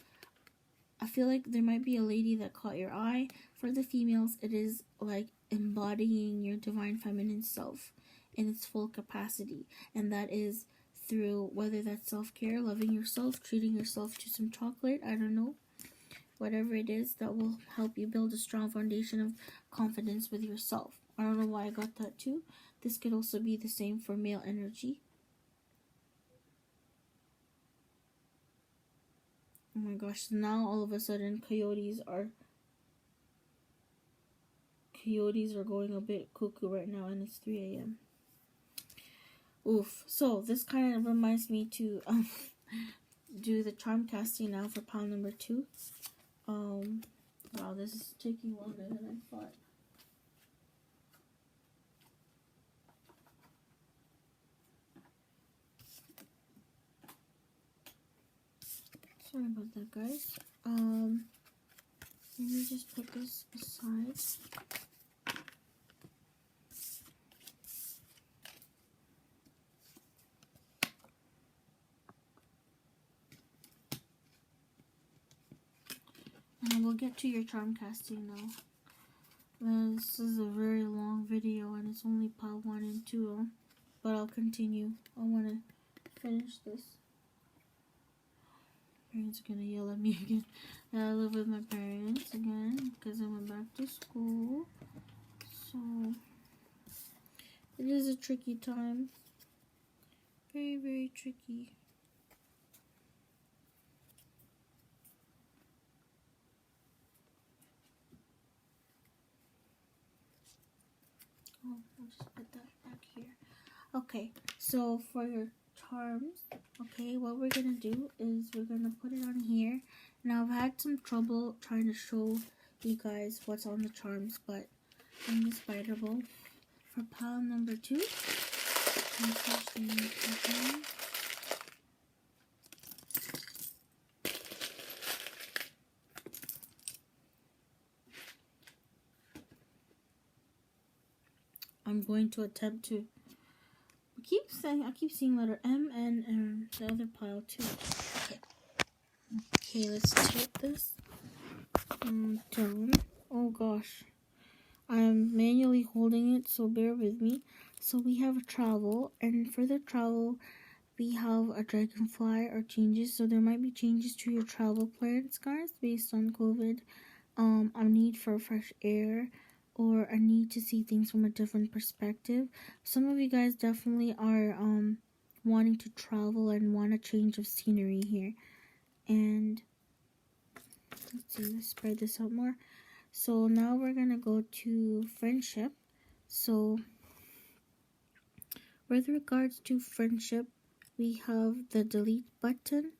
I feel like there might be a lady that caught your eye. For the females, it is like embodying your divine feminine self in its full capacity. And that is through, whether that's self-care, loving yourself, treating yourself to some chocolate, I don't know, whatever it is that will help you build a strong foundation of confidence with yourself. I don't know why I got that too. This could also be the same for male energy. Oh my gosh, now all of a sudden coyotes are going a bit cuckoo right now, and it's 3 a.m. Oof. So this kind of reminds me to do the charm casting now for pile number 2. Wow, this is taking longer than I thought. Sorry about that, guys. Let me just put this aside. And we'll get to your charm casting now. This is a very long video and it's only pile 1 and 2, but I'll continue. I want to finish this. Parents are gonna yell at me again. I live with my parents again because I went back to school. So it is a tricky time. Very, very tricky. Oh, I'll just put that back here. Okay, so for your charms, okay, what we're gonna do is we're gonna put it on here. Now I've had some trouble trying to show you guys what's on the charms, but I'm the spider bowl for pile number 2. I'm going to attempt to I keep seeing letter M and the other pile too. Okay, let's take this down. Oh gosh, I'm manually holding it, so bear with me. So we have travel, and for the travel we have a dragonfly or changes. So there might be changes to your travel plans, guys, based on COVID. A need for fresh air, or a need to see things from a different perspective. Some of you guys definitely are wanting to travel and want a change of scenery here. And let's see, let's spread this out more. So now we're gonna go to friendship. So with regards to friendship, we have the delete button.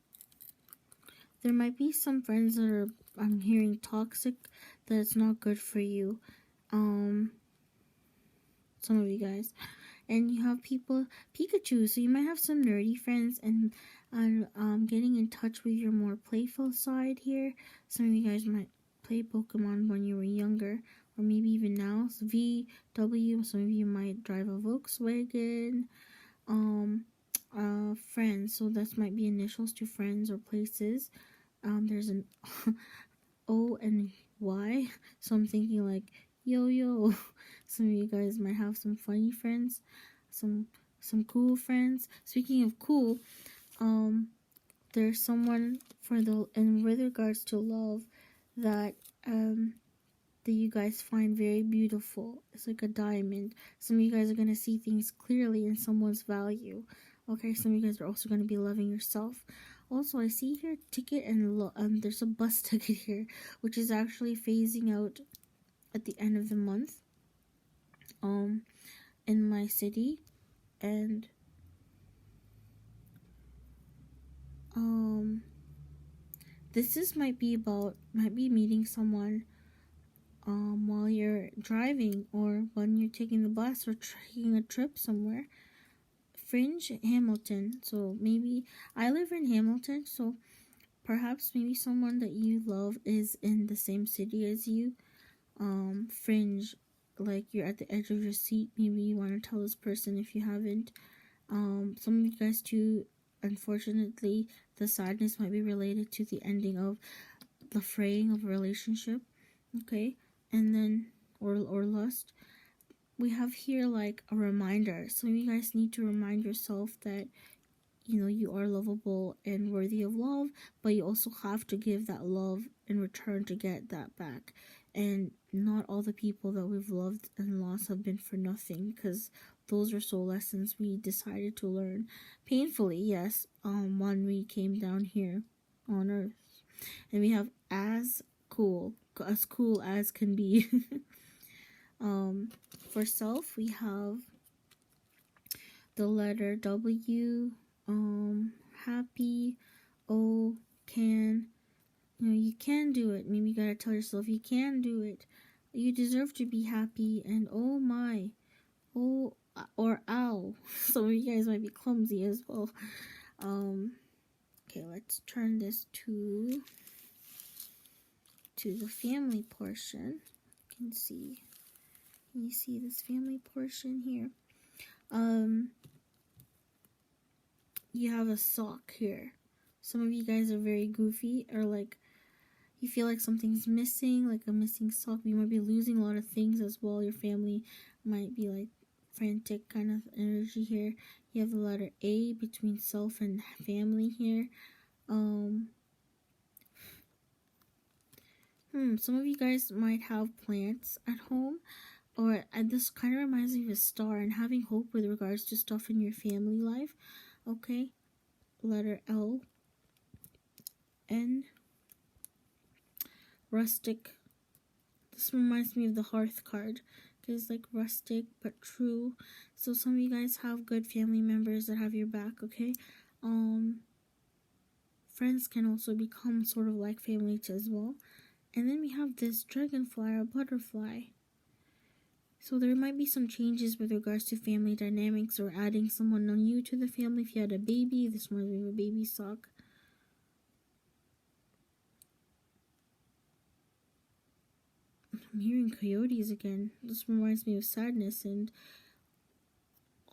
There might be some friends that are, I'm hearing, toxic, that it's not good for you. Some of you guys, and you have people Pikachu, so you might have some nerdy friends, and getting in touch with your more playful side here. Some of you guys might play Pokemon when you were younger, or maybe even now. So VW, some of you might drive a Volkswagen. Friends, so that might be initials to friends or places. There's an O and Y, so I'm thinking like yo. Some of you guys might have some funny friends, some cool friends. Speaking of cool, there's someone and with regards to love that you guys find very beautiful. It's like a diamond. Some of you guys are gonna see things clearly in someone's value. Okay, some of you guys are also gonna be loving yourself. Also, I see here ticket and there's a bus ticket here, which is actually phasing out at the end of the month in my city. And this might be meeting someone while you're driving, or when you're taking the bus or taking a trip somewhere. Fringe, Hamilton. So maybe I live in Hamilton, so perhaps maybe someone that you love is in the same city as you. Fringe, like you're at the edge of your seat. Maybe you want to tell this person if you haven't. Some of you guys too, unfortunately, the sadness might be related to the ending of the fraying of a relationship. Okay, and then or lust. We have here like a reminder. Some of you guys need to remind yourself that you know, you are lovable and worthy of love, but you also have to give that love in return to get that back. And not all the people that we've loved and lost have been for nothing, because those are soul lessons we decided to learn painfully, yes, when we came down here on earth. And we have as cool as can be. For self, we have the letter W, happy, O, can. You know, you can do it. Maybe you gotta tell yourself you can do it. You deserve to be happy. And oh my, oh, or ow. Some of you guys might be clumsy as well. Okay, let's turn this to the family portion. You can see. Can you see this family portion here? You have a sock here. Some of you guys are very goofy, or like you feel like something's missing, like a missing sock. You might be losing a lot of things as well. Your family might be like frantic kind of energy here. You have the letter A between self and family here. Some of you guys might have plants at home, or this kind of reminds me of a star and having hope with regards to stuff in your family life. Okay, letter L, N, rustic. This reminds me of the hearth card, because like rustic but true. So some of you guys have good family members that have your back. Okay, friends can also become sort of like family as well. And then we have this dragonfly or butterfly. So there might be some changes with regards to family dynamics, or adding someone new to the family. If you had a baby, this reminds me of a baby sock. I'm hearing coyotes again. This reminds me of sadness and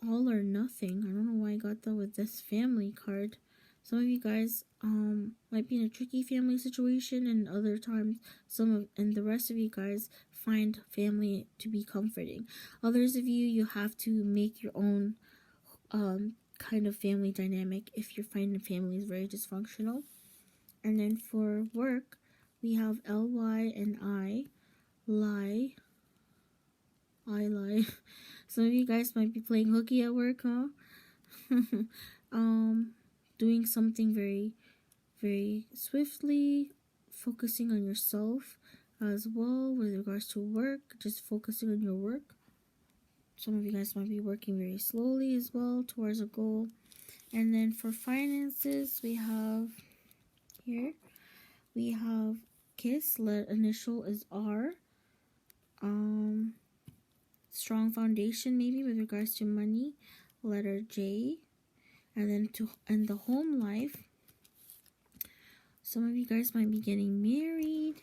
all or nothing. I don't know why I got that with this family card. Some of you guys might be in a tricky family situation, and other times and the rest of you guys find family to be comforting. Others of you have to make your own kind of family dynamic if you're finding family is very dysfunctional. And then for work, we have L-Y and I lie. Some of you guys might be playing hooky at work, huh? Doing something very, very swiftly, focusing on yourself as well with regards to work, just focusing on your work. Some of you guys might be working very slowly as well towards a goal. And then for finances, we have here, we have KISS, initial is R. Strong foundation maybe with regards to money, letter J. And then in the home life, some of you guys might be getting married.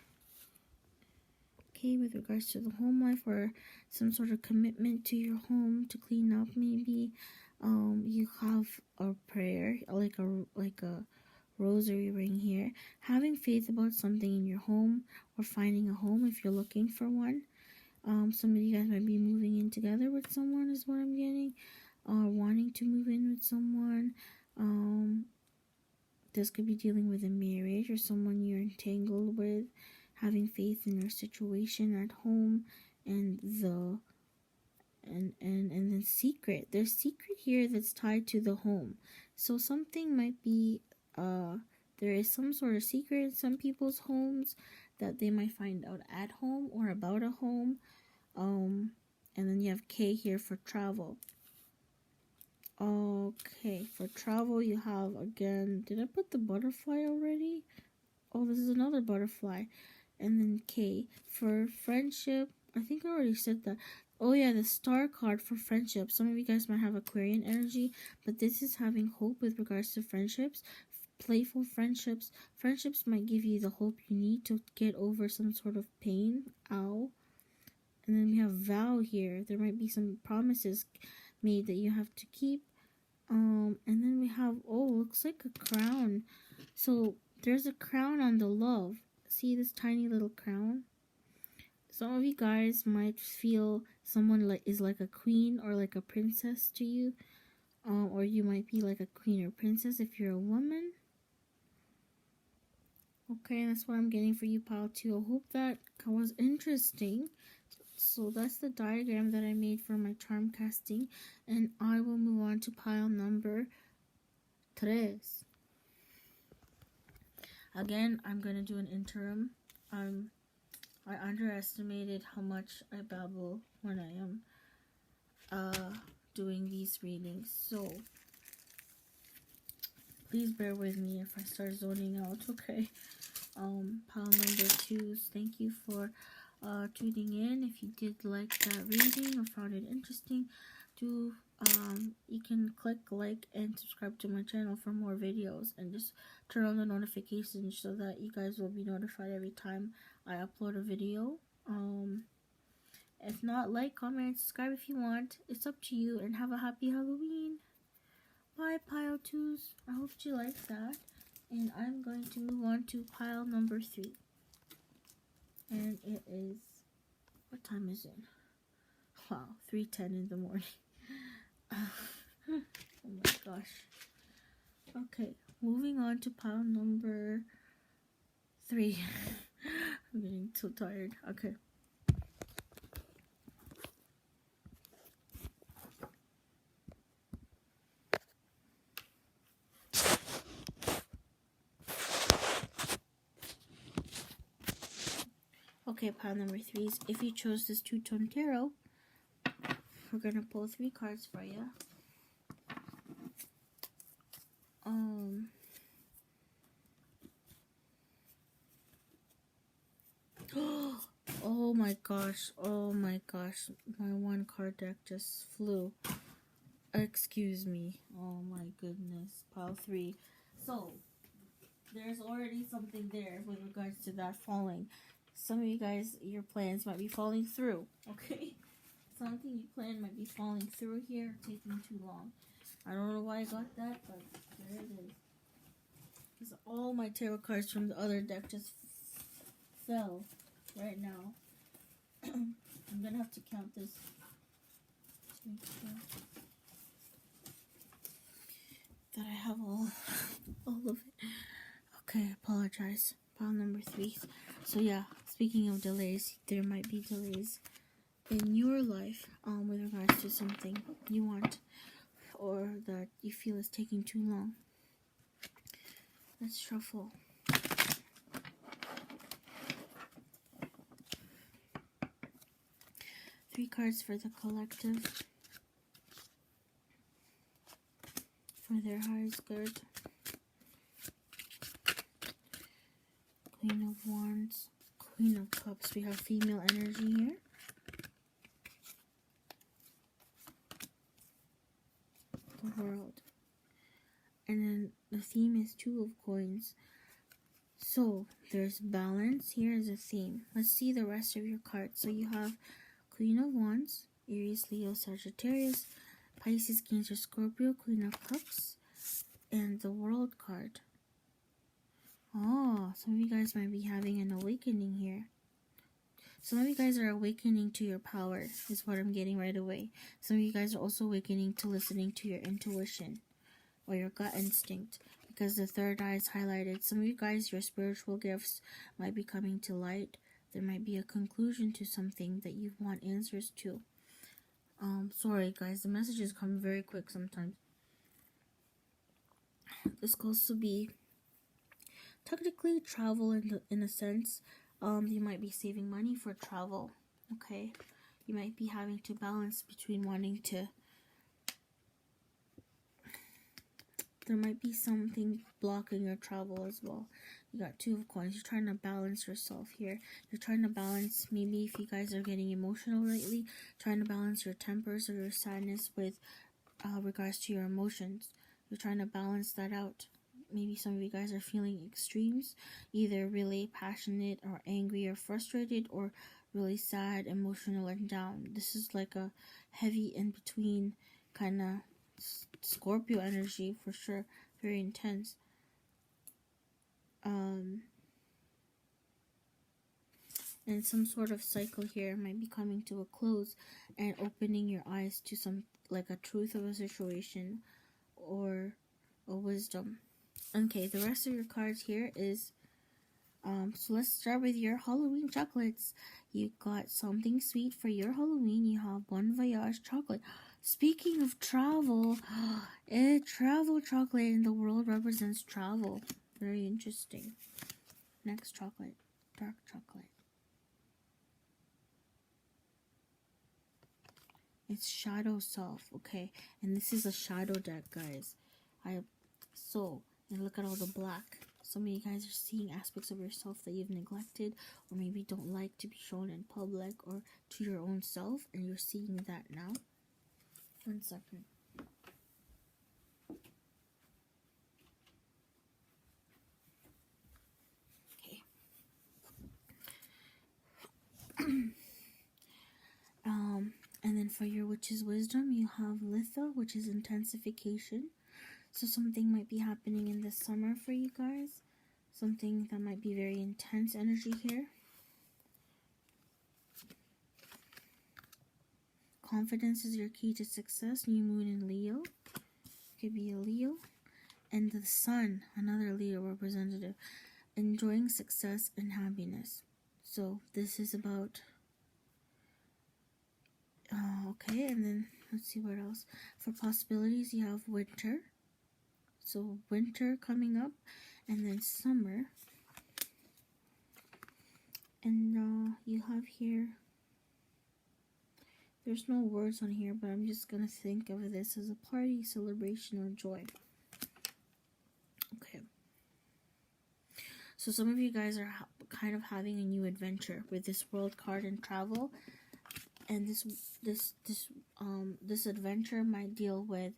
Okay, with regards to the home life, or some sort of commitment to your home to clean up maybe. You have a prayer, like a rosary ring here. Having faith about something in your home, or finding a home if you're looking for one. Some of you guys might be moving in together with someone is what I'm getting. Wanting to move in with someone. This could be dealing with a marriage or someone you're entangled with. Having faith in your situation at home, and then secret. There's secret here that's tied to the home. So something might be there is some sort of secret in some people's homes that they might find out at home or about a home. And then you have K here for travel. Okay, for travel you have, again, did I put the butterfly already? Oh, this is another butterfly. And then K for friendship. I think I already said that. Oh yeah, the star card for friendship. Some of you guys might have Aquarian energy, but this is having hope with regards to friendships. Playful friendships. Friendships might give you the hope you need to get over some sort of pain. Ow. And then we have vow here. There might be some promises made that you have to keep. And then we have, looks like a crown. So there's a crown on the love. See this tiny little crown? Some of you guys might feel someone is like a queen or like a princess to you. or you might be like a queen or princess if you're a woman. Okay, that's what I'm getting for you, pile 2. I hope that was interesting. So that's the diagram that I made for my charm casting, and I will move on to pile number 3. Again, I'm gonna do an interim. I underestimated how much I babble when I am doing these readings, so please bear with me if I start zoning out, okay? Pile number 2s, thank you for tuning in. If you did like that reading or found it interesting, you can click like and subscribe to my channel for more videos, and just turn on the notifications so that you guys will be notified every time I upload a video. If not, like, comment, and subscribe if you want. It's up to you, and have a happy Halloween. Bye, pile 2s. I hope you like that. And I'm going to move on to pile number 3. And it is, what time is it? Wow, 3:10 in the morning. Oh my gosh. Okay, moving on to pile number 3. I'm getting so tired. Okay. Okay, pile number 3 is, if you chose this two-tone tarot, we're gonna pull 3 cards for you. Oh my gosh, my 1 card deck just flew. Excuse me. Oh my goodness, pile 3. So, there's already something there with regards to that falling. Some of you guys, your plans might be falling through, okay? Something you planned might be falling through here, taking too long. I don't know why I got that, but there it is. Because all my tarot cards from the other deck just fell right now. I'm gonna have to count this to make sure that I have all of it. Okay, apologize. Pile number 3. So yeah, speaking of delays, there might be delays in your life with regards to something you want or that you feel is taking too long. Let's shuffle. Three cards for the collective, for their highest good. Queen of Wands, Queen of Cups. We have female energy here. The World. And then the theme is 2 of Coins. So there's balance. Here is a theme. Let's see the rest of your cards. So you have Queen of Wands, Aries, Leo, Sagittarius, Pisces, Cancer, Scorpio, Queen of Cups, and the World card. Oh, some of you guys might be having an awakening here. Some of you guys are awakening to your power, is what I'm getting right away. Some of you guys are also awakening to listening to your intuition or your gut instinct, because the third eye is highlighted. Some of you guys, your spiritual gifts might be coming to light. There might be a conclusion to something that you want answers to. Sorry guys, the messages come very quick sometimes. This could also be technically travel in a sense. You might be saving money for travel, okay? You might be having to balance between wanting to... There might be something blocking your travel as well. You got 2 of Coins. You're trying to balance yourself here. You're trying to balance, maybe if you guys are getting emotional lately, trying to balance your tempers or your sadness with regards to your emotions. You're trying to balance that out. Maybe some of you guys are feeling extremes, either really passionate or angry or frustrated, or really sad, emotional, and down. This is like a heavy in-between kind of Scorpio energy for sure. Very intense. And some sort of cycle here might be coming to a close and opening your eyes to some, like a truth of a situation. or a wisdom. Okay, the rest of your cards here is so let's start with your Halloween chocolates. You got something sweet for your Halloween. You have Bon Voyage chocolate. Speaking of travel, travel chocolate in the world represents travel. Very interesting. Next chocolate, dark chocolate. It's shadow self, okay? And this is a shadow deck, guys. And look at all the black. Some of you guys are seeing aspects of yourself that you've neglected or maybe don't like to be shown in public or to your own self, and you're seeing that now. 1 second. Okay. And then for your witch's wisdom, you have Litha, which is intensification. So something might be happening in the summer for you guys. Something that might be very intense energy here. Confidence is your key to success. New moon in Leo. Could be a Leo. And the sun, another Leo representative. Enjoying success and happiness. So this is about... okay, and then let's see what else. For possibilities, you have winter. So winter coming up. And then summer. And you have here... there's no words on here, but I'm just going to think of this as a party, celebration, or joy. Okay. So some of you guys are kind of having a new adventure with this world card and travel. And this adventure might deal with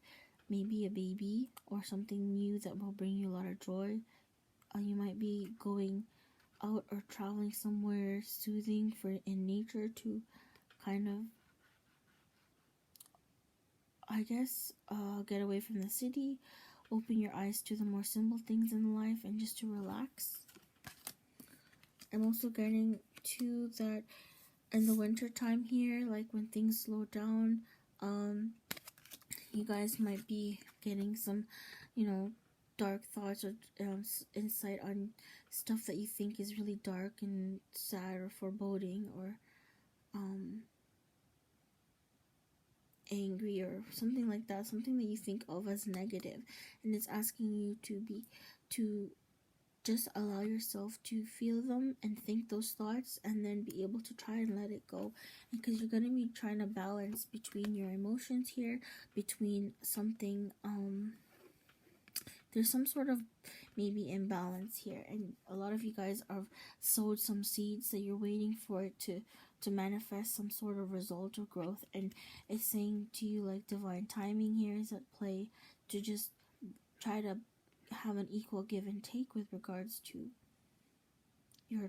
maybe a baby or something new that will bring you a lot of joy. You might be going out or traveling somewhere soothing in nature to kind of, I guess, get away from the city, open your eyes to the more simple things in life, and just to relax. I'm also getting to that in the winter time here, like when things slow down, you guys might be getting some, dark thoughts or insight on stuff that you think is really dark and sad or foreboding or angry or something like that, something that you think of as negative, and it's asking you to just allow yourself to feel them and think those thoughts and then be able to try and let it go, because you're going to be trying to balance between your emotions here, between something there's some sort of maybe imbalance here, and a lot of you guys have sowed some seeds that you're waiting for it to manifest some sort of result or growth, and it's saying to you like divine timing here is at play to just try to have an equal give and take with regards to your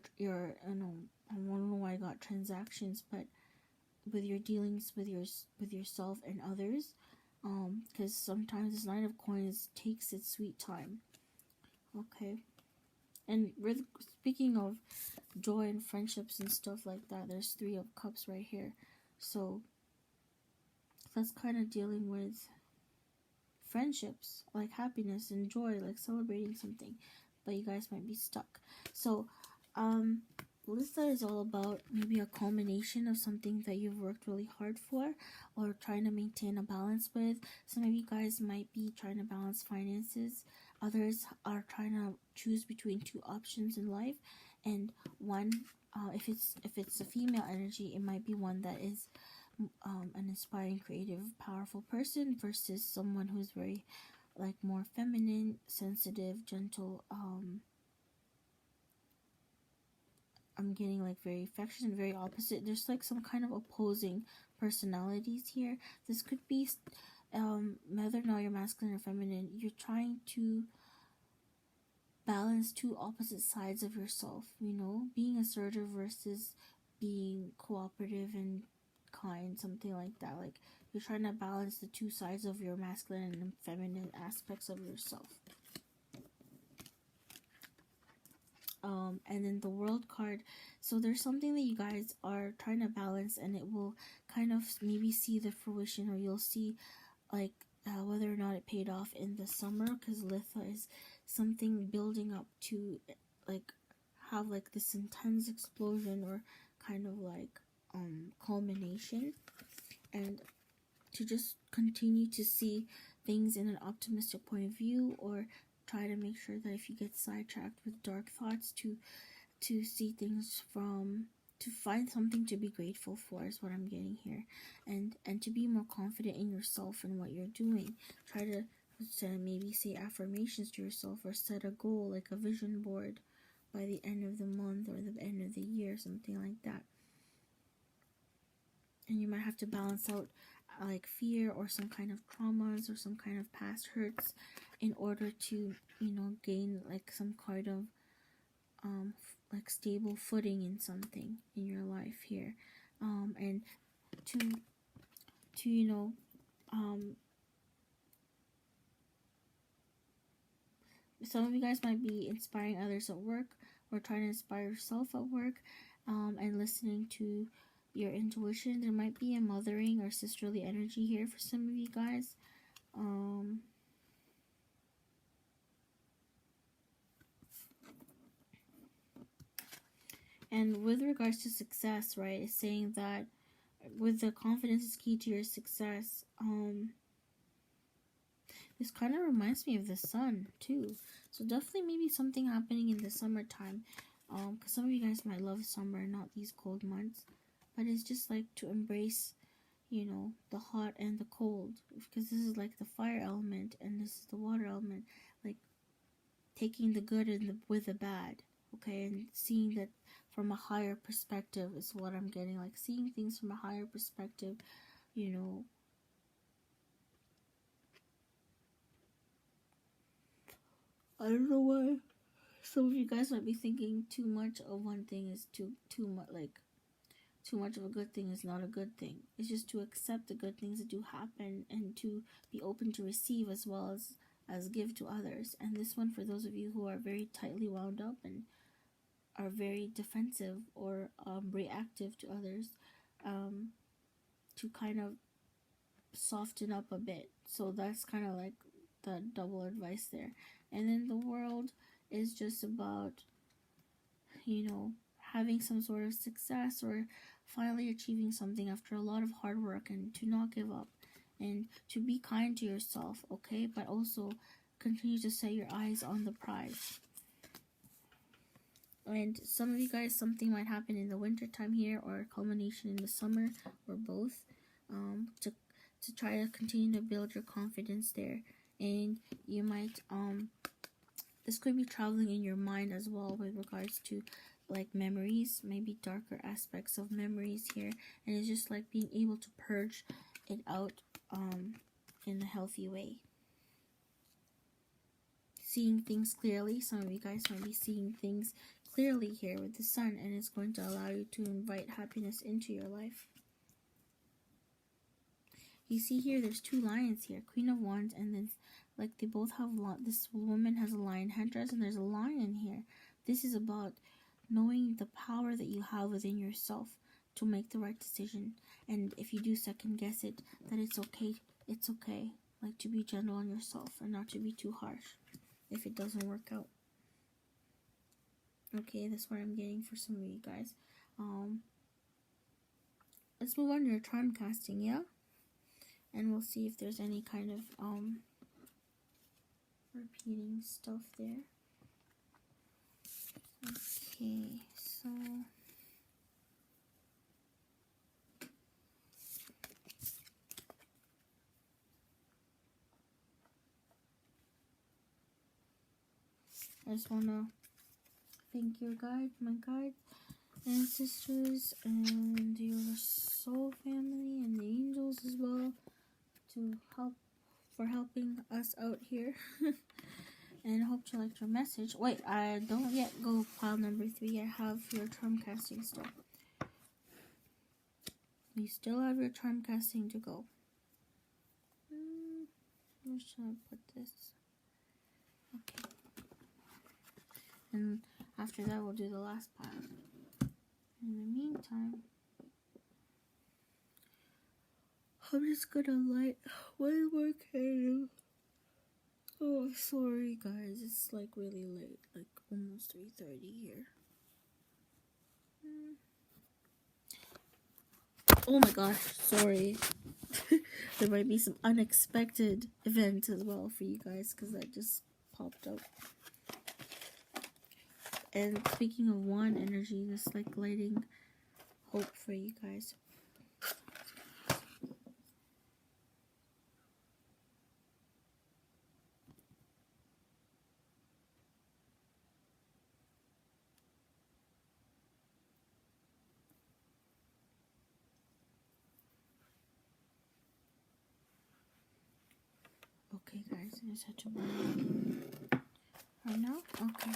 I don't know why I got transactions, but with your dealings with yourself and others, because sometimes this Knight of Coins takes its sweet time. Okay, and speaking of joy and friendships and stuff like that, there's 3 of Cups right here, so that's kind of dealing with friendships, like happiness and joy, like celebrating something, but you guys might be stuck. So Litha is all about maybe a culmination of something that you've worked really hard for or trying to maintain a balance with. Some of you guys might be trying to balance finances. Others are trying to choose between 2 options in life, and one, if it's a female energy, it might be one that is an inspiring, creative, powerful person versus someone who's very like more feminine, sensitive, gentle. I'm getting like very affectionate, very opposite. There's like some kind of opposing personalities here. This could be whether or not you're masculine or feminine. You're trying to balance 2 opposite sides of yourself, being assertive versus being cooperative and kind, something like that. Like you're trying to balance the 2 sides of your masculine and feminine aspects of yourself. And then the World card, so there's something that you guys are trying to balance, and it will kind of maybe see the fruition, or you'll see like whether or not it paid off in the summer, because Litha is something building up to like have like this intense explosion or kind of like culmination, and to just continue to see things in an optimistic point of view, or try to make sure that if you get sidetracked with dark thoughts, to see things from, to find something to be grateful for is what I'm getting here, and to be more confident in yourself and what you're doing. Try to maybe say affirmations to yourself, or set a goal like a vision board by the end of the month or the end of the year, something like that. And you might have to balance out like fear or some kind of traumas or some kind of past hurts in order to, you know, gain like some kind of like stable footing in something in your life here, and to you know, some of you guys might be inspiring others at work, or trying to inspire yourself at work, and listening to your intuition. There might be a mothering or sisterly energy here for some of you guys. And with regards to success, right, it's saying that with the confidence is key to your success. This kind of reminds me of the sun too. So definitely maybe something happening in the summertime. Because some of you guys might love summer, not these cold months. But it's just like to embrace, you know, the hot and the cold. Because this is like the fire element and this is the water element. Like taking the good and with the bad. Okay, and seeing that from a higher perspective is what I'm getting. Like seeing things from a higher perspective, you know. I don't know why some of you guys might be thinking too much of one thing is too much, like too much of a good thing is not a good thing. It's just to accept the good things that do happen and to be open to receive as well as give to others. And this one for those of you who are very tightly wound up and are very defensive or reactive to others, to kind of soften up a bit. So that's kind of like the double advice there. And then the world is just about, you know, having some sort of success or finally achieving something after a lot of hard work, and to not give up and to be kind to yourself, okay? But also continue to set your eyes on the prize. And some of you guys, something might happen in the winter time here, or a culmination in the summer, or both, to try to continue to build your confidence there. And you might this could be traveling in your mind as well with regards to like memories, maybe darker aspects of memories here, and it's just like being able to purge it out in a healthy way. Seeing things clearly. Some of you guys might be seeing things clearly here with the sun, and it's going to allow you to invite happiness into your life. You see here, there's two lions here, Queen of Wands, and then like they both have this woman has a lion headdress, and there's a lion here. This is about knowing the power that you have within yourself to make the right decision. And if you do second guess it, that it's okay. It's okay, like to be gentle on yourself and not to be too harsh if it doesn't work out. Okay, that's what I'm getting for some of you guys. Let's move on to your charm casting, yeah? And we'll see if there's any kind of repeating stuff there. Okay, so I just wanna thank your guides, my guides, ancestors, and your soul family, and the angels as well, for helping us out here. And I hope you liked your message. Wait, I don't yet go pile number 3. I have your charm casting still. You still have your charm casting to go. Where should I put this? Okay. And after that, we'll do the last pile. In the meantime, I'm just gonna light one more candle. Sorry guys, it's like really late, like almost 3:30 here. Oh my gosh, sorry. There might be some unexpected events as well for you guys because that just popped up. And speaking of one energy, just like lighting hope for you guys. Okay guys, I just had to move. Right now? Okay.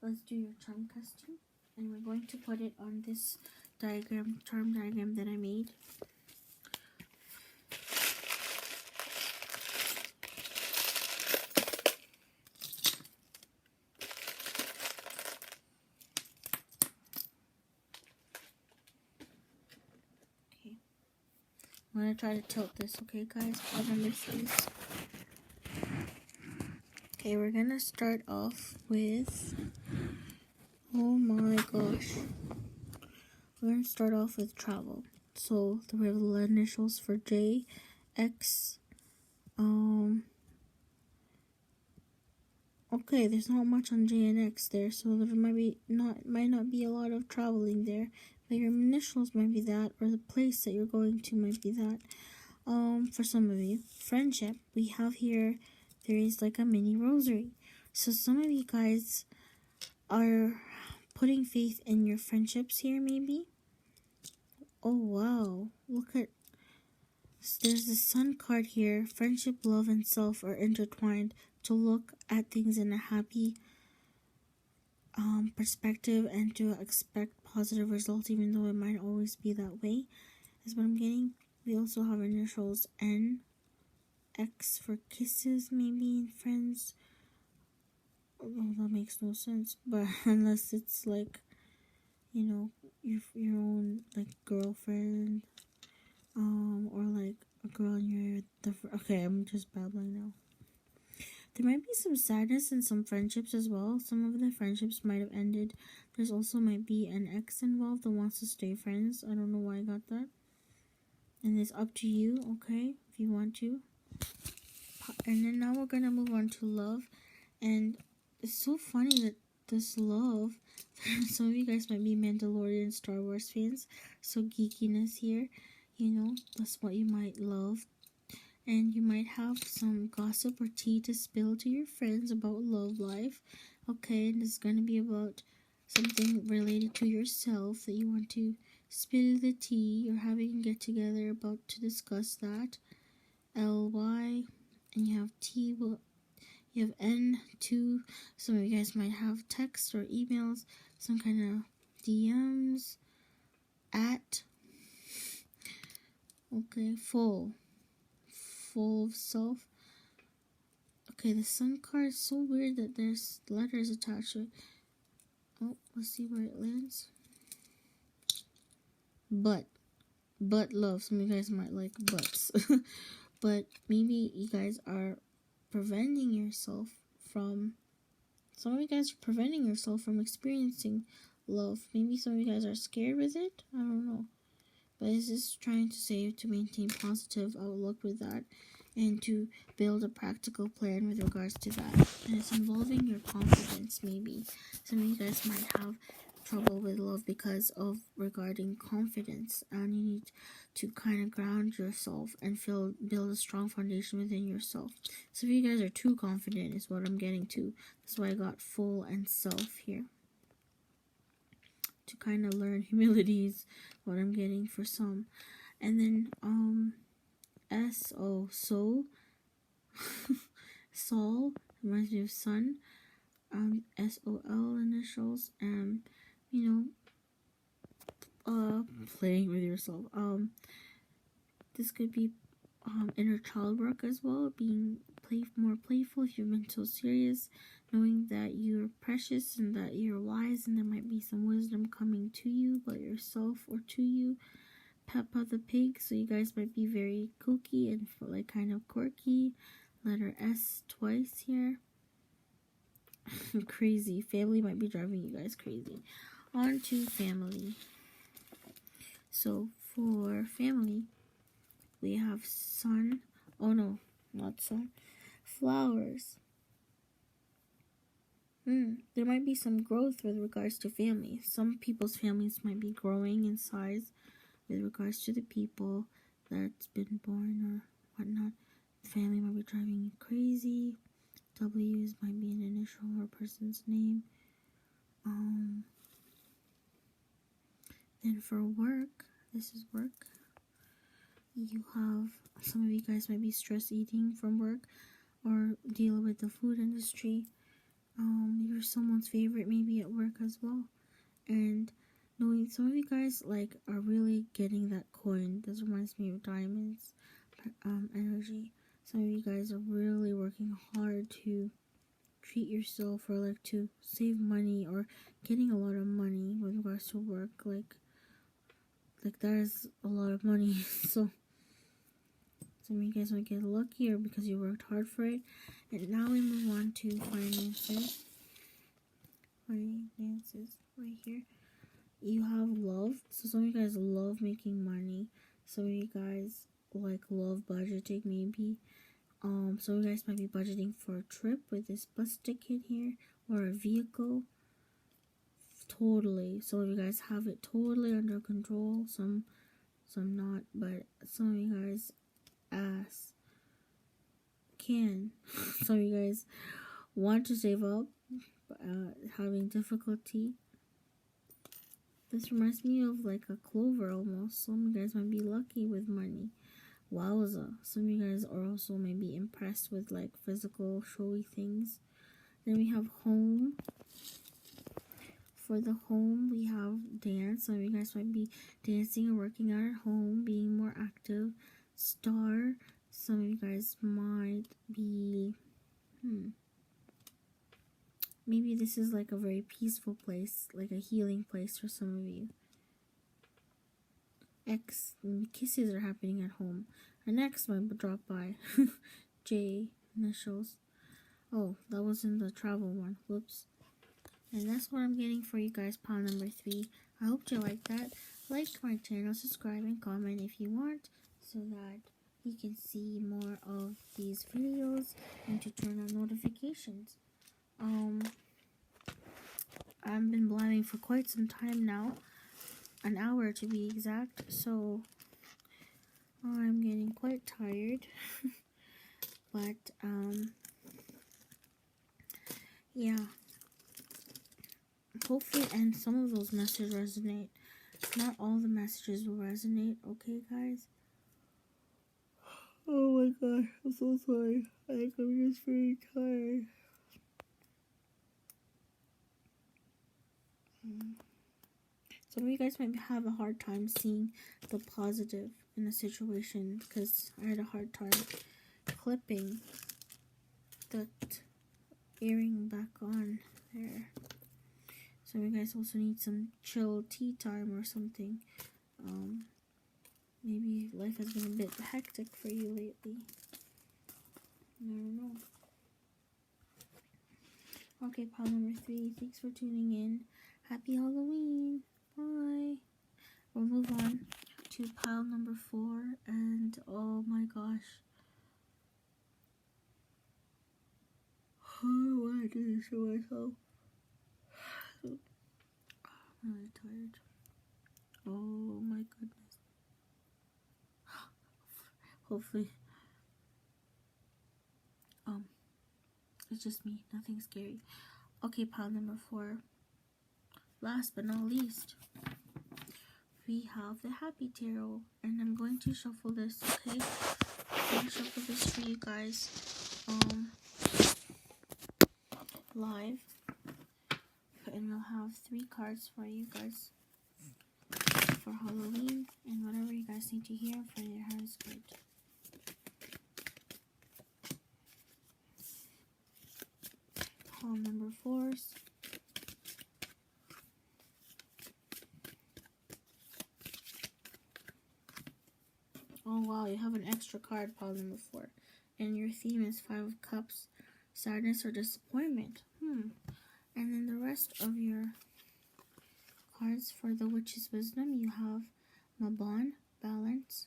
Let's do your charm casting. And we're going to put it on this diagram, charm diagram that I made. Okay. I'm going to try to tilt this, okay guys? Remember this. Okay, we're going to start off with... Oh my gosh. We're going to start off with travel. So, we have the initials for J, X, okay, there's not much on J and X there, so there might not be a lot of traveling there. But your initials might be that, or the place that you're going to might be that. For some of you. Friendship, we have here, there is like a mini rosary. So some of you guys are putting faith in your friendships here, maybe. Oh, wow. Look at, there's the sun card here. Friendship, love, and self are intertwined to look at things in a happy perspective and to expect positive results, even though it might always be that way, is what I'm getting. We also have initials N, X for kisses, maybe, and friends. Oh, that makes no sense, but unless it's like, you know, your own like girlfriend, or like a girl and okay, I'm just babbling now. There might be some sadness in some friendships as well. Some of the friendships might have ended. There's also might be an ex involved that wants to stay friends. I don't know why I got that. And it's up to you, okay, if you want to. And then now we're gonna move on to love. And it's so funny that this love, some of you guys might be Mandalorian Star Wars fans, so geekiness here, you know, that's what you might love. And you might have some gossip or tea to spill to your friends about love life. Okay, and it's going to be about something related to yourself that you want to spill the tea. You're having a get together about to discuss that. LY, and you have T, you have N2. Some of you guys might have text or emails, some kind of DMs, at. Okay, full of self. Okay, the sun card is so weird that there's letters attached to it. Oh, let's see where it lands. But love. Some of you guys might like butts. But maybe you guys are preventing yourself from, some of you guys are preventing yourself from experiencing love. Maybe some of you guys are scared with it. I don't know. But it's just trying to say to maintain positive outlook with that and to build a practical plan with regards to that. And it's involving your confidence, maybe. Some of you guys might have trouble with love because of regarding confidence, and you need to kind of ground yourself and build a strong foundation within yourself. So if you guys are too confident is what I'm getting to. That's why I got full and self here. To kind of learn humility is what I'm getting for some. And then soul Sol reminds me of sun. SOL initials, and you know, playing with yourself. This could be inner child work as well, being more playful if you've been so serious, knowing that you're precious and that you're wise, and there might be some wisdom coming to you about yourself or to you. Peppa the Pig, so you guys might be very kooky and like kind of quirky, letter S twice here. Crazy. Family might be driving you guys crazy. On to family. So for family, we have sun. Oh no, not sun. Flowers. There might be some growth with regards to family. Some people's families might be growing in size with regards to the people that's been born or whatnot. Family might be driving you crazy. W's might be an initial or a person's name. Then for work, this is work. You have, some of you guys might be stress eating from work or deal with the food industry. You're someone's favorite maybe at work as well. And knowing some of you guys like are really getting that coin. This reminds me of diamonds energy. Some of you guys are really working hard to treat yourself or like to save money or getting a lot of money with regards to work. Like that is a lot of money. So some of you guys might get lucky or because you worked hard for it. And now we move on to finances. Finances right here. You have love. So some of you guys love making money. Some of you guys like love budgeting maybe. Some of you guys might be budgeting for a trip with this bus ticket here or a vehicle. Totally. Some of you guys have it totally under control. Some not, but some of you guys can. Some of you guys want to save up, having difficulty. This reminds me of like a clover almost. Some of you guys might be lucky with money. Wowza. Some of you guys are also maybe impressed with like physical showy things. Then we have home. For the home, we have dance. Some of you guys might be dancing or working out at home, being more active. Star. Some of you guys might be, maybe this is like a very peaceful place, like a healing place for some of you. X, kisses are happening at home. An X might drop by. J, initials. Oh, that was in the travel one. Whoops. And that's what I'm getting for you guys, pile number 3. I hope you like that. Like my channel, subscribe, and comment if you want, so that you can see more of these videos and to turn on notifications. I've been blabbing for quite some time now, an hour to be exact, so I'm getting quite tired. But yeah, hopefully, and some of those messages resonate. Not all the messages will resonate, okay guys? Oh my gosh, I'm so sorry. I think I'm just very tired. Some of you guys might have a hard time seeing the positive in a situation because I had a hard time clipping that earring back on there. Some of you guys also need some chill tea time or something. Maybe life has been a bit hectic for you lately. I don't know. Okay, pile number 3. Thanks for tuning in. Happy Halloween. Bye. We'll move on to pile number 4. And oh my gosh. I want to do this to myself. I'm really tired. Oh my goodness. Hopefully. It's just me. Nothing scary. Okay, pile number 4. Last but not least, we have the Happy Tarot. And I'm going to shuffle this, okay? I'm going to shuffle this for you guys. Live. And we'll have 3 cards for you guys for Halloween and whatever you guys need to hear for your horoscope. Pile number 4s. Oh wow, you have an extra card, pile number 4. And your theme is Five of Cups, sadness or disappointment. And then the rest of your cards for the Witch's Wisdom, you have Mabon, balance.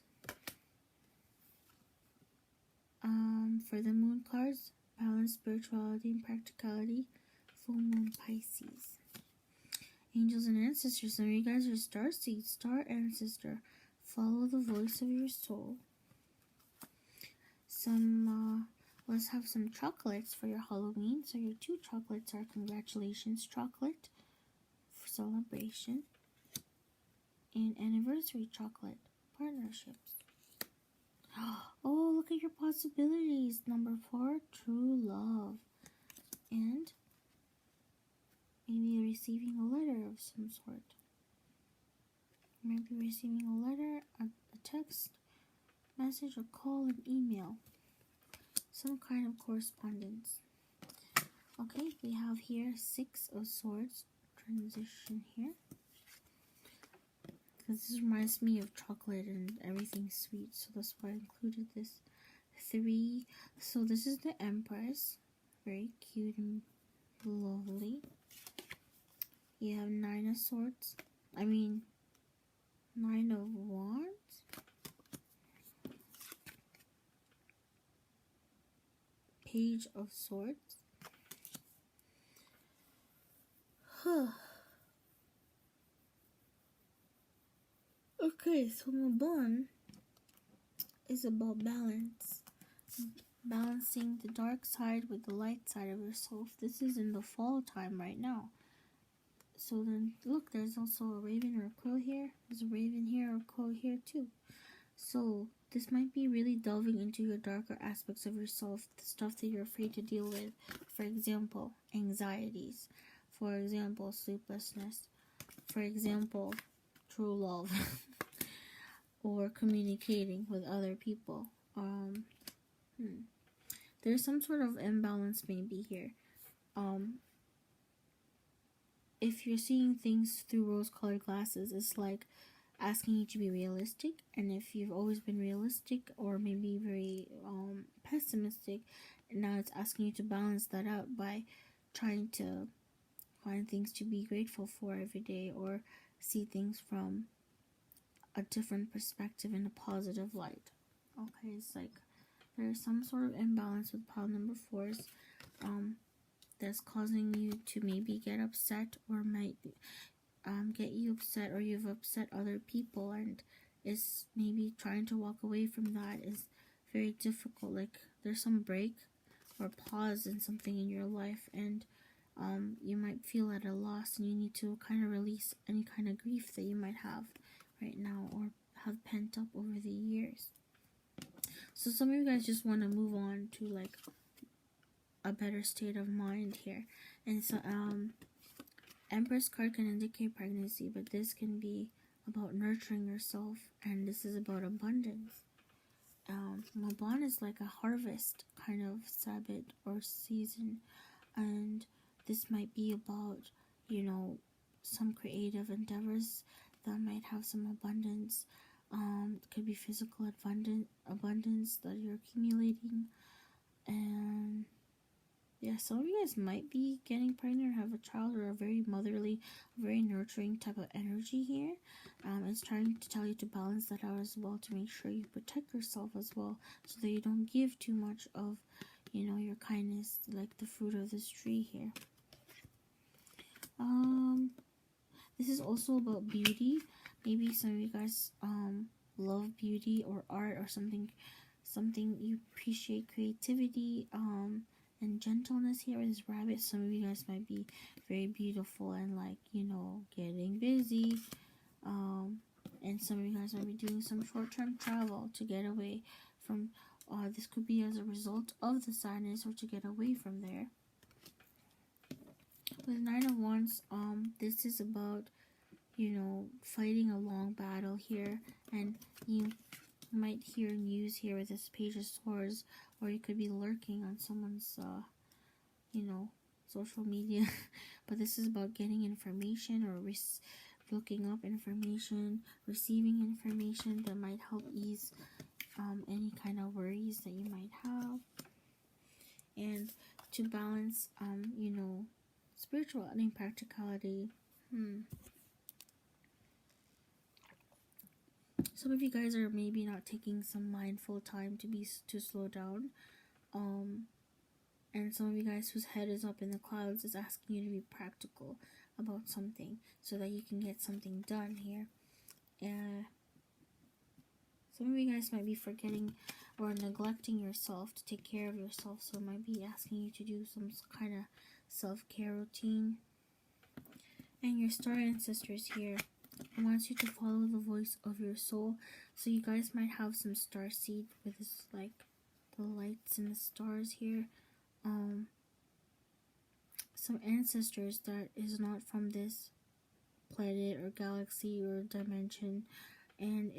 For the Moon cards, balance, spirituality, and practicality. Full Moon, Pisces. Angels and ancestors. Some of you guys are star seed, star ancestor. Follow the voice of your soul. Let's have some chocolates for your Halloween. So your 2 chocolates are congratulations chocolate for celebration and anniversary chocolate partnerships. Oh, look at your possibilities. Number 4, true love. And maybe receiving a letter of some sort. Maybe receiving a letter, a text, message, a call, an email. Some kind of correspondence. Okay, we have here 6 of Swords. Transition here. Because this reminds me of chocolate and everything sweet. So that's why I included this. 3. So this is the Empress. Very cute and lovely. You have 9 of Swords. 9 of Wands. Page of Swords. Okay, so Mabon is about balance. Balancing the dark side with the light side of yourself. This is in the fall time right now. So then, look, there's also a raven or a crow here. There's a raven here or a crow here too. So this might be really delving into your darker aspects of yourself, the stuff that you're afraid to deal with. For example, anxieties. For example, sleeplessness. For example, true love. Or communicating with other people. There's some sort of imbalance maybe here. If you're seeing things through rose-colored glasses, it's like asking you to be realistic. And if you've always been realistic or maybe very pessimistic, now it's asking you to balance that out by trying to find things to be grateful for every day or see things from a different perspective in a positive light. Okay, it's like there's some sort of imbalance with pile number 4s that's causing you to maybe get upset or might get you upset, or you've upset other people, and is maybe trying to walk away from that is very difficult. Like there's some break or pause in something in your life, and you might feel at a loss, and you need to kind of release any kind of grief that you might have right now or have pent up over the years. So some of you guys just want to move on to like a better state of mind here. And so Empress card can indicate pregnancy, but this can be about nurturing yourself, and this is about abundance. Mabon is like a harvest kind of Sabbath or season, and this might be about, some creative endeavors that might have some abundance. It could be physical abundance that you're accumulating, and yeah, some of you guys might be getting pregnant or have a child, or a very motherly, very nurturing type of energy here. It's trying to tell you to balance that out as well, to make sure you protect yourself as well, so that you don't give too much of, your kindness, like the fruit of this tree here. This is also about beauty. Maybe some of you guys love beauty or art or something you appreciate creativity and gentleness here with this rabbit. Some of you guys might be very beautiful and getting busy, and some of you guys might be doing some short-term travel to get away from this could be as a result of the sadness, or to get away from there. With 9 of Wands, this is about fighting a long battle here, and you might hear news here with this Page of Swords, or you could be lurking on someone's social media. But this is about getting information, or looking up information, receiving information that might help ease any kind of worries that you might have. to balance, you know, spirituality and practicality. Some of you guys are maybe not taking some mindful time to slow down. And some of you guys whose head is up in the clouds is asking you to be practical about something so that you can get something done here. And some of you guys might be forgetting or neglecting yourself to take care of yourself, so it might be asking you to do some kind of self-care routine. And your star ancestors here wants you to follow the voice of your soul. So you guys might have some star seed with this, like the lights and the stars here. Some ancestors that is not from this planet or galaxy or dimension, and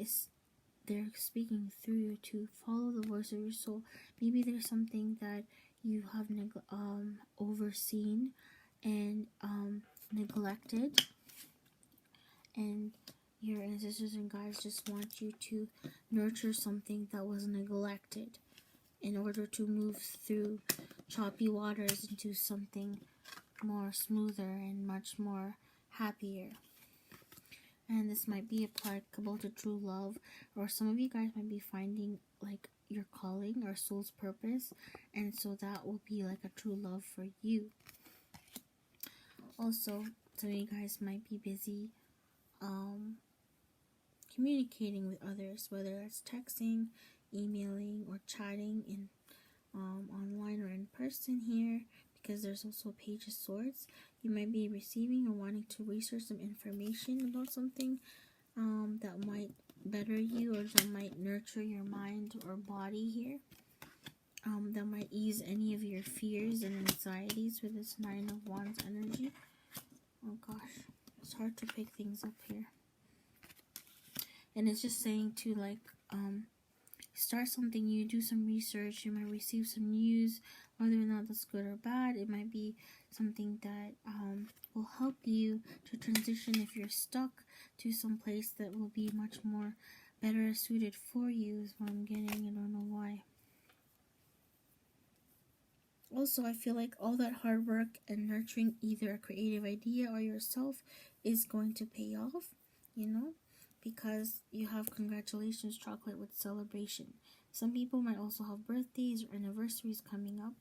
they're speaking through you to follow the voice of your soul. Maybe there's something that you have overseen and neglected, and your ancestors and guides just want you to nurture something that was neglected in order to move through choppy waters into something more smoother and much more happier. And this might be applicable to true love, or some of you guys might be finding like your calling or soul's purpose, and so that will be like a true love for you. Also, some of you guys might be busy communicating with others, whether it's texting, emailing, or chatting in online or in person here, because there's also a Page of Swords. You might be receiving or wanting to research some information about something that might better you, or that might nurture your mind or body here. That might ease any of your fears and anxieties with this Nine of Wands energy. Oh gosh, it's hard to pick things up here. And it's just saying to like start something new, do some research. You might receive some news, whether or not that's good or bad. It might be something that will help you to transition if you're stuck to some place that will be much more better suited for you, is what I'm getting. I don't know why. Also, I feel like all that hard work and nurturing either a creative idea or yourself is going to pay off, you know, because you have congratulations chocolate with celebration. Some people might also have birthdays or anniversaries coming up.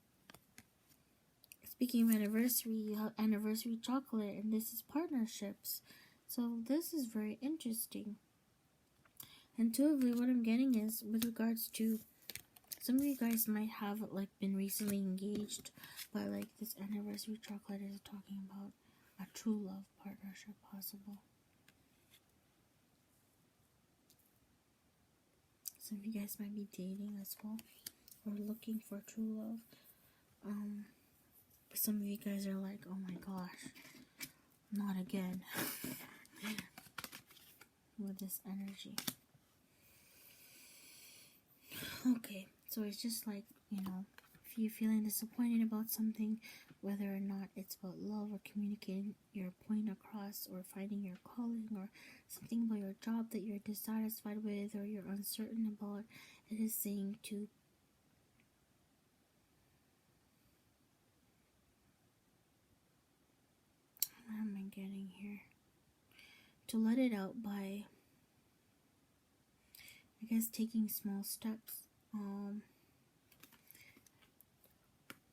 Speaking of anniversary, you have anniversary chocolate, and this is partnerships. So this is very interesting. And two, what I'm getting is with regards to some of you guys might have like been recently engaged, but like this anniversary chocolate is talking about a true love partnership possible. Some of you guys might be dating as well, or looking for true love. Some of you guys are like, oh my gosh, not again. With this energy. Okay, so it's just like, you know, if you're feeling disappointed about something, whether or not it's about love or communicating your point across, or finding your calling, or something about your job that you're dissatisfied with or you're uncertain about, it is saying to what am I getting here? To let it out by, I guess, taking small steps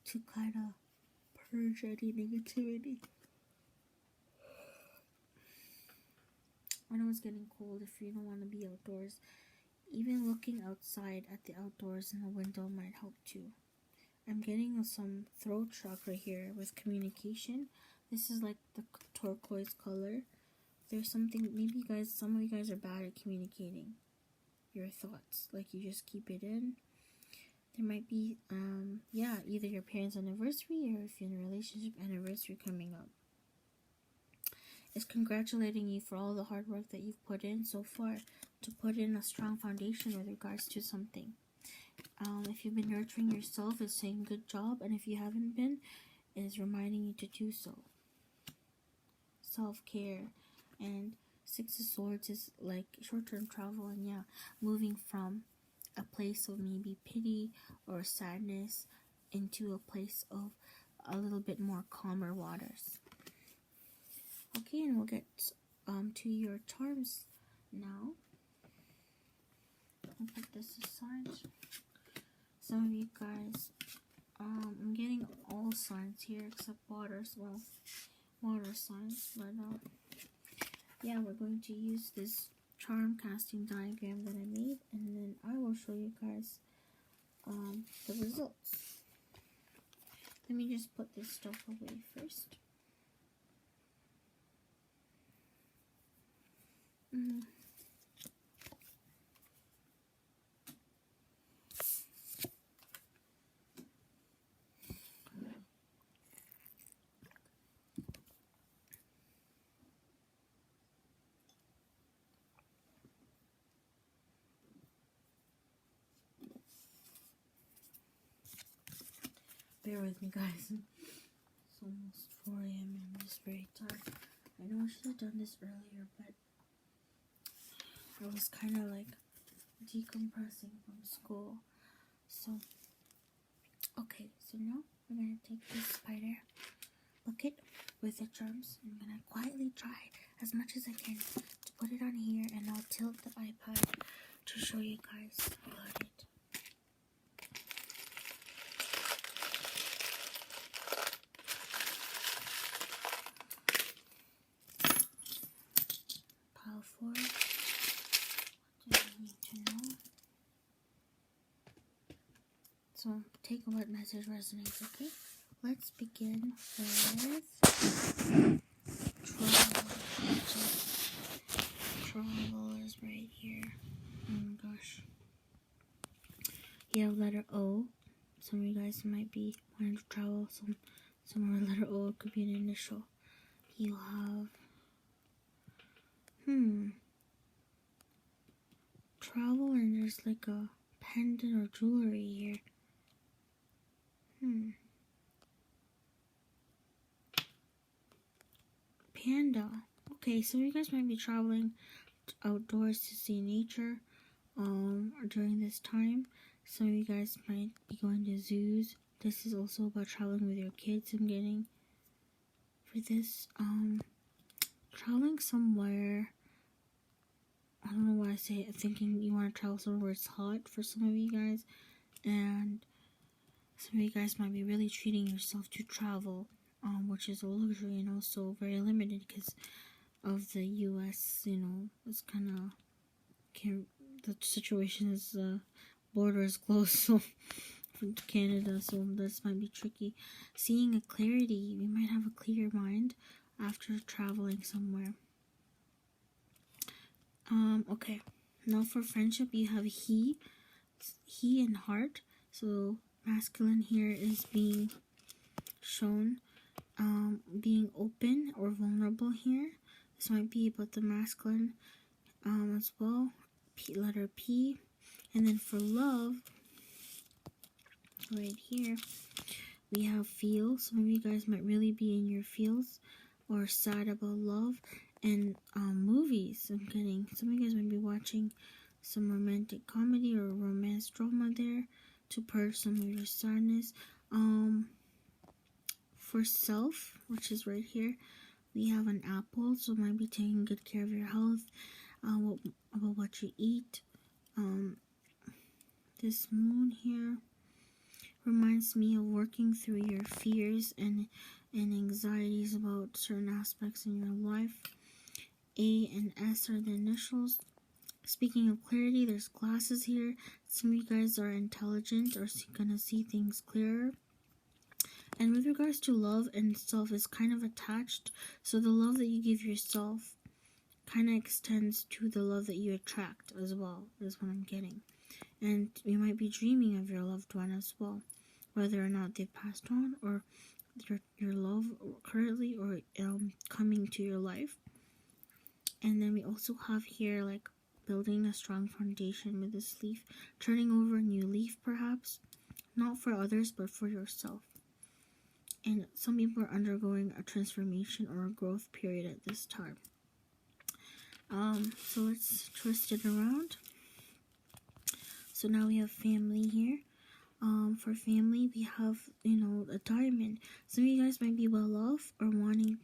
to kind of purge any negativity. I know it's getting cold. If you don't want to be outdoors, even looking outside at the outdoors in the window might help too. I'm getting some throat chakra here with communication. This is like the turquoise color. There's something, maybe you guys, some of you guys are bad at communicating your thoughts. Like you just keep it in. There might be, either your parents' anniversary, or if you're in a relationship, anniversary coming up. It's congratulating you for all the hard work that you've put in so far to put in a strong foundation with regards to something. If you've been nurturing yourself, it's saying good job, and if you haven't been, it's reminding you to do so. Self-care. And Six of Swords is like short-term travel, and moving from a place of maybe pity or sadness into a place of a little bit more calmer waters. Okay, and we'll get to your charms now. I'll put this aside. Some of you guys, I'm getting all signs here except waters. Well, water signs, but yeah, we're going to use this charm casting diagram that I made, and then I will show you guys the results. Let me just put this stuff away first. Bear with me, guys. It's almost 4 a.m. and I'm just very tired. I know I should have done this earlier, but I was kind of like decompressing from school. So, okay, so now we're going to take this spider bucket with the charms. I'm going to quietly try as much as I can to put it on here, and I'll tilt the iPad to show you guys about it. Pile 4. What do I need to know? So take what message resonates, okay? Let's begin with travel is right here. Oh my gosh. You have letter O. Some of you guys might be wanting to travel. Some of letter O could be an initial. You have travel, and there's like a pendant or jewelry here. Panda. Okay, so you guys might be traveling outdoors to see nature during this time. Some of you guys might be going to zoos. This is also about traveling with your kids. I'm getting for this traveling somewhere. I don't know why I say it. Thinking you want to travel somewhere where it's hot for some of you guys, and some of you guys might be really treating yourself to travel, which is a luxury and also very limited because of the U.S. You know, it's kind of the situation is border is closed, so from Canada, so this might be tricky. Seeing a clarity, you might have a clear mind after traveling somewhere. Okay, now for friendship, you have he and heart. So masculine here is being shown, being open or vulnerable here. This might be about the masculine as well. Letter P. And then for love, right here, we have feel. Some of you guys might really be in your feels or sad about love. And movies, I'm getting. Some of you guys might be watching some romantic comedy or romance drama there to purge some of your sadness. For self, which is right here, we have an apple, so might be taking good care of your health, about what you eat. This moon here reminds me of working through your fears and anxieties about certain aspects in your life. A and S are the initials. Speaking of clarity, there's glasses here. Some of you guys are intelligent or gonna see things clearer. And with regards to love and self is kind of attached. So the love that you give yourself kind of extends to the love that you attract as well, is what I'm getting. And you might be dreaming of your loved one as well, whether or not they've passed on or your love currently or coming to your life. And then we also have here like building a strong foundation with this leaf, turning over a new leaf perhaps, not for others but for yourself. And some people are undergoing a transformation or a growth period at this time. So let's twist it around. So now we have family here. For family, we have, a diamond. Some of you guys might be well off or wanting,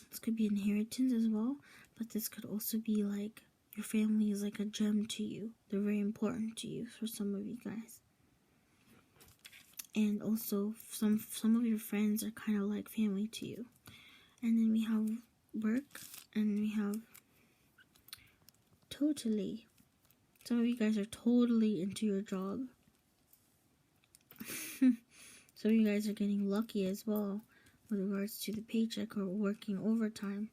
this could be inheritance as well, but this could also be like your family is like a gem to you. They're very important to you for some of you guys. And also some of your friends are kind of like family to you. And then we have work, and we have totally. Some of you guys are totally into your job. Some of you guys are getting lucky as well with regards to the paycheck or working overtime.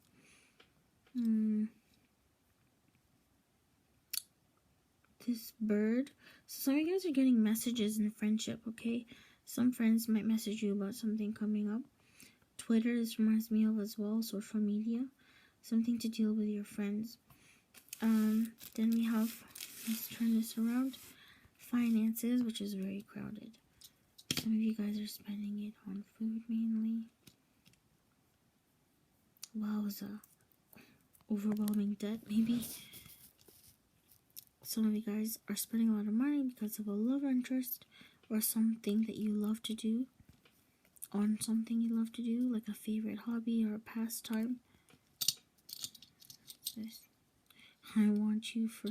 This bird. So some of you guys are getting messages in friendship, okay? Some friends might message you about something coming up. Twitter, this reminds me of as well, social media. Something to deal with your friends. Then we have, let's turn this around, finances, which is very crowded. Some of you guys are spending it on food mainly. Wowza. Overwhelming debt, maybe. Some of you guys are spending a lot of money because of a love interest or something that you love to do. On something you love to do, like a favorite hobby or a pastime. I want you for.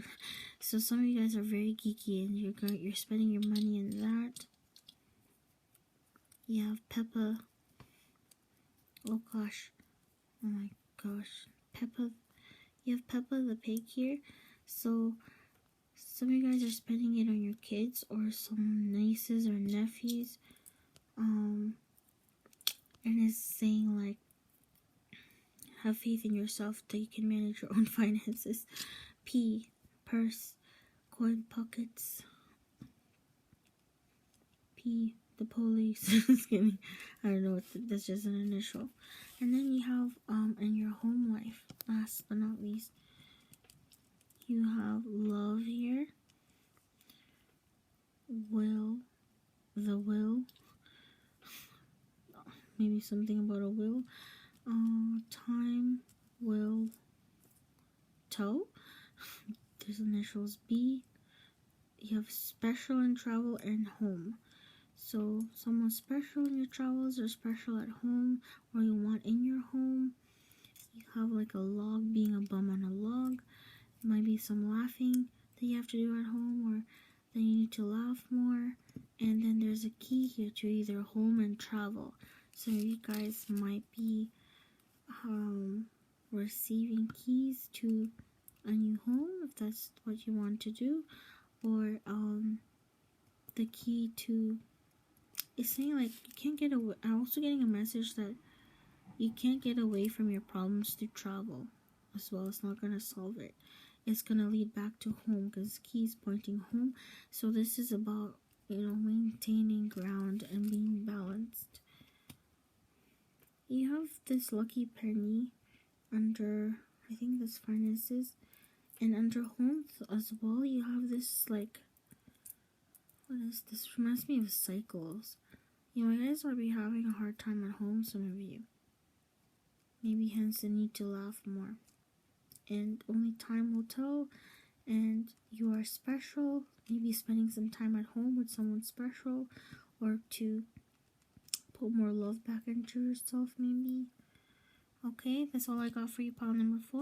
So some of you guys are very geeky and you're spending your money in that. You have Peppa. Oh gosh. Oh my gosh. Peppa. You have Peppa the pig here. So some of you guys are spending it on your kids or some nieces or nephews. And it's saying like, have faith in yourself that you can manage your own finances. P, purse, coin pockets. P, the police. Just kidding. I don't know. That's just an initial. And then you have in your home life, last but not least, you have love here. Will, the will. Maybe something about a will. Time, will, toe. There's initials B. You have special in travel and home. So someone special in your travels or special at home, or you want in your home. You have like a log, being a bum on a log. It might be some laughing that you have to do at home, or that you need to laugh more. And then there's a key here to either home and travel. So you guys might be receiving keys to a new home, if that's what you want to do, or the key to, it's saying like you can't get away. I'm also getting a message that you can't get away from your problems through travel as well. It's not gonna solve it. It's gonna lead back to home because key is pointing home. So this is about, maintaining ground and being balanced. You have this lucky penny under, I think that's finances, and under home as well. You have this like, what is this? Reminds me of cycles. You guys will be having a hard time at home, some of you. Maybe hence the need to laugh more. And only time will tell. And you are special. Maybe spending some time at home with someone special, or to put more love back into yourself, maybe. Okay, that's all I got for you, pile number 4.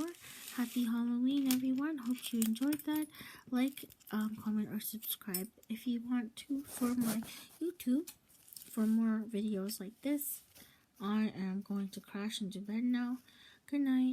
Happy Halloween, everyone. Hope you enjoyed that. Like, comment, or subscribe if you want to for my YouTube for more videos like this. I am going to crash into bed now. Good night.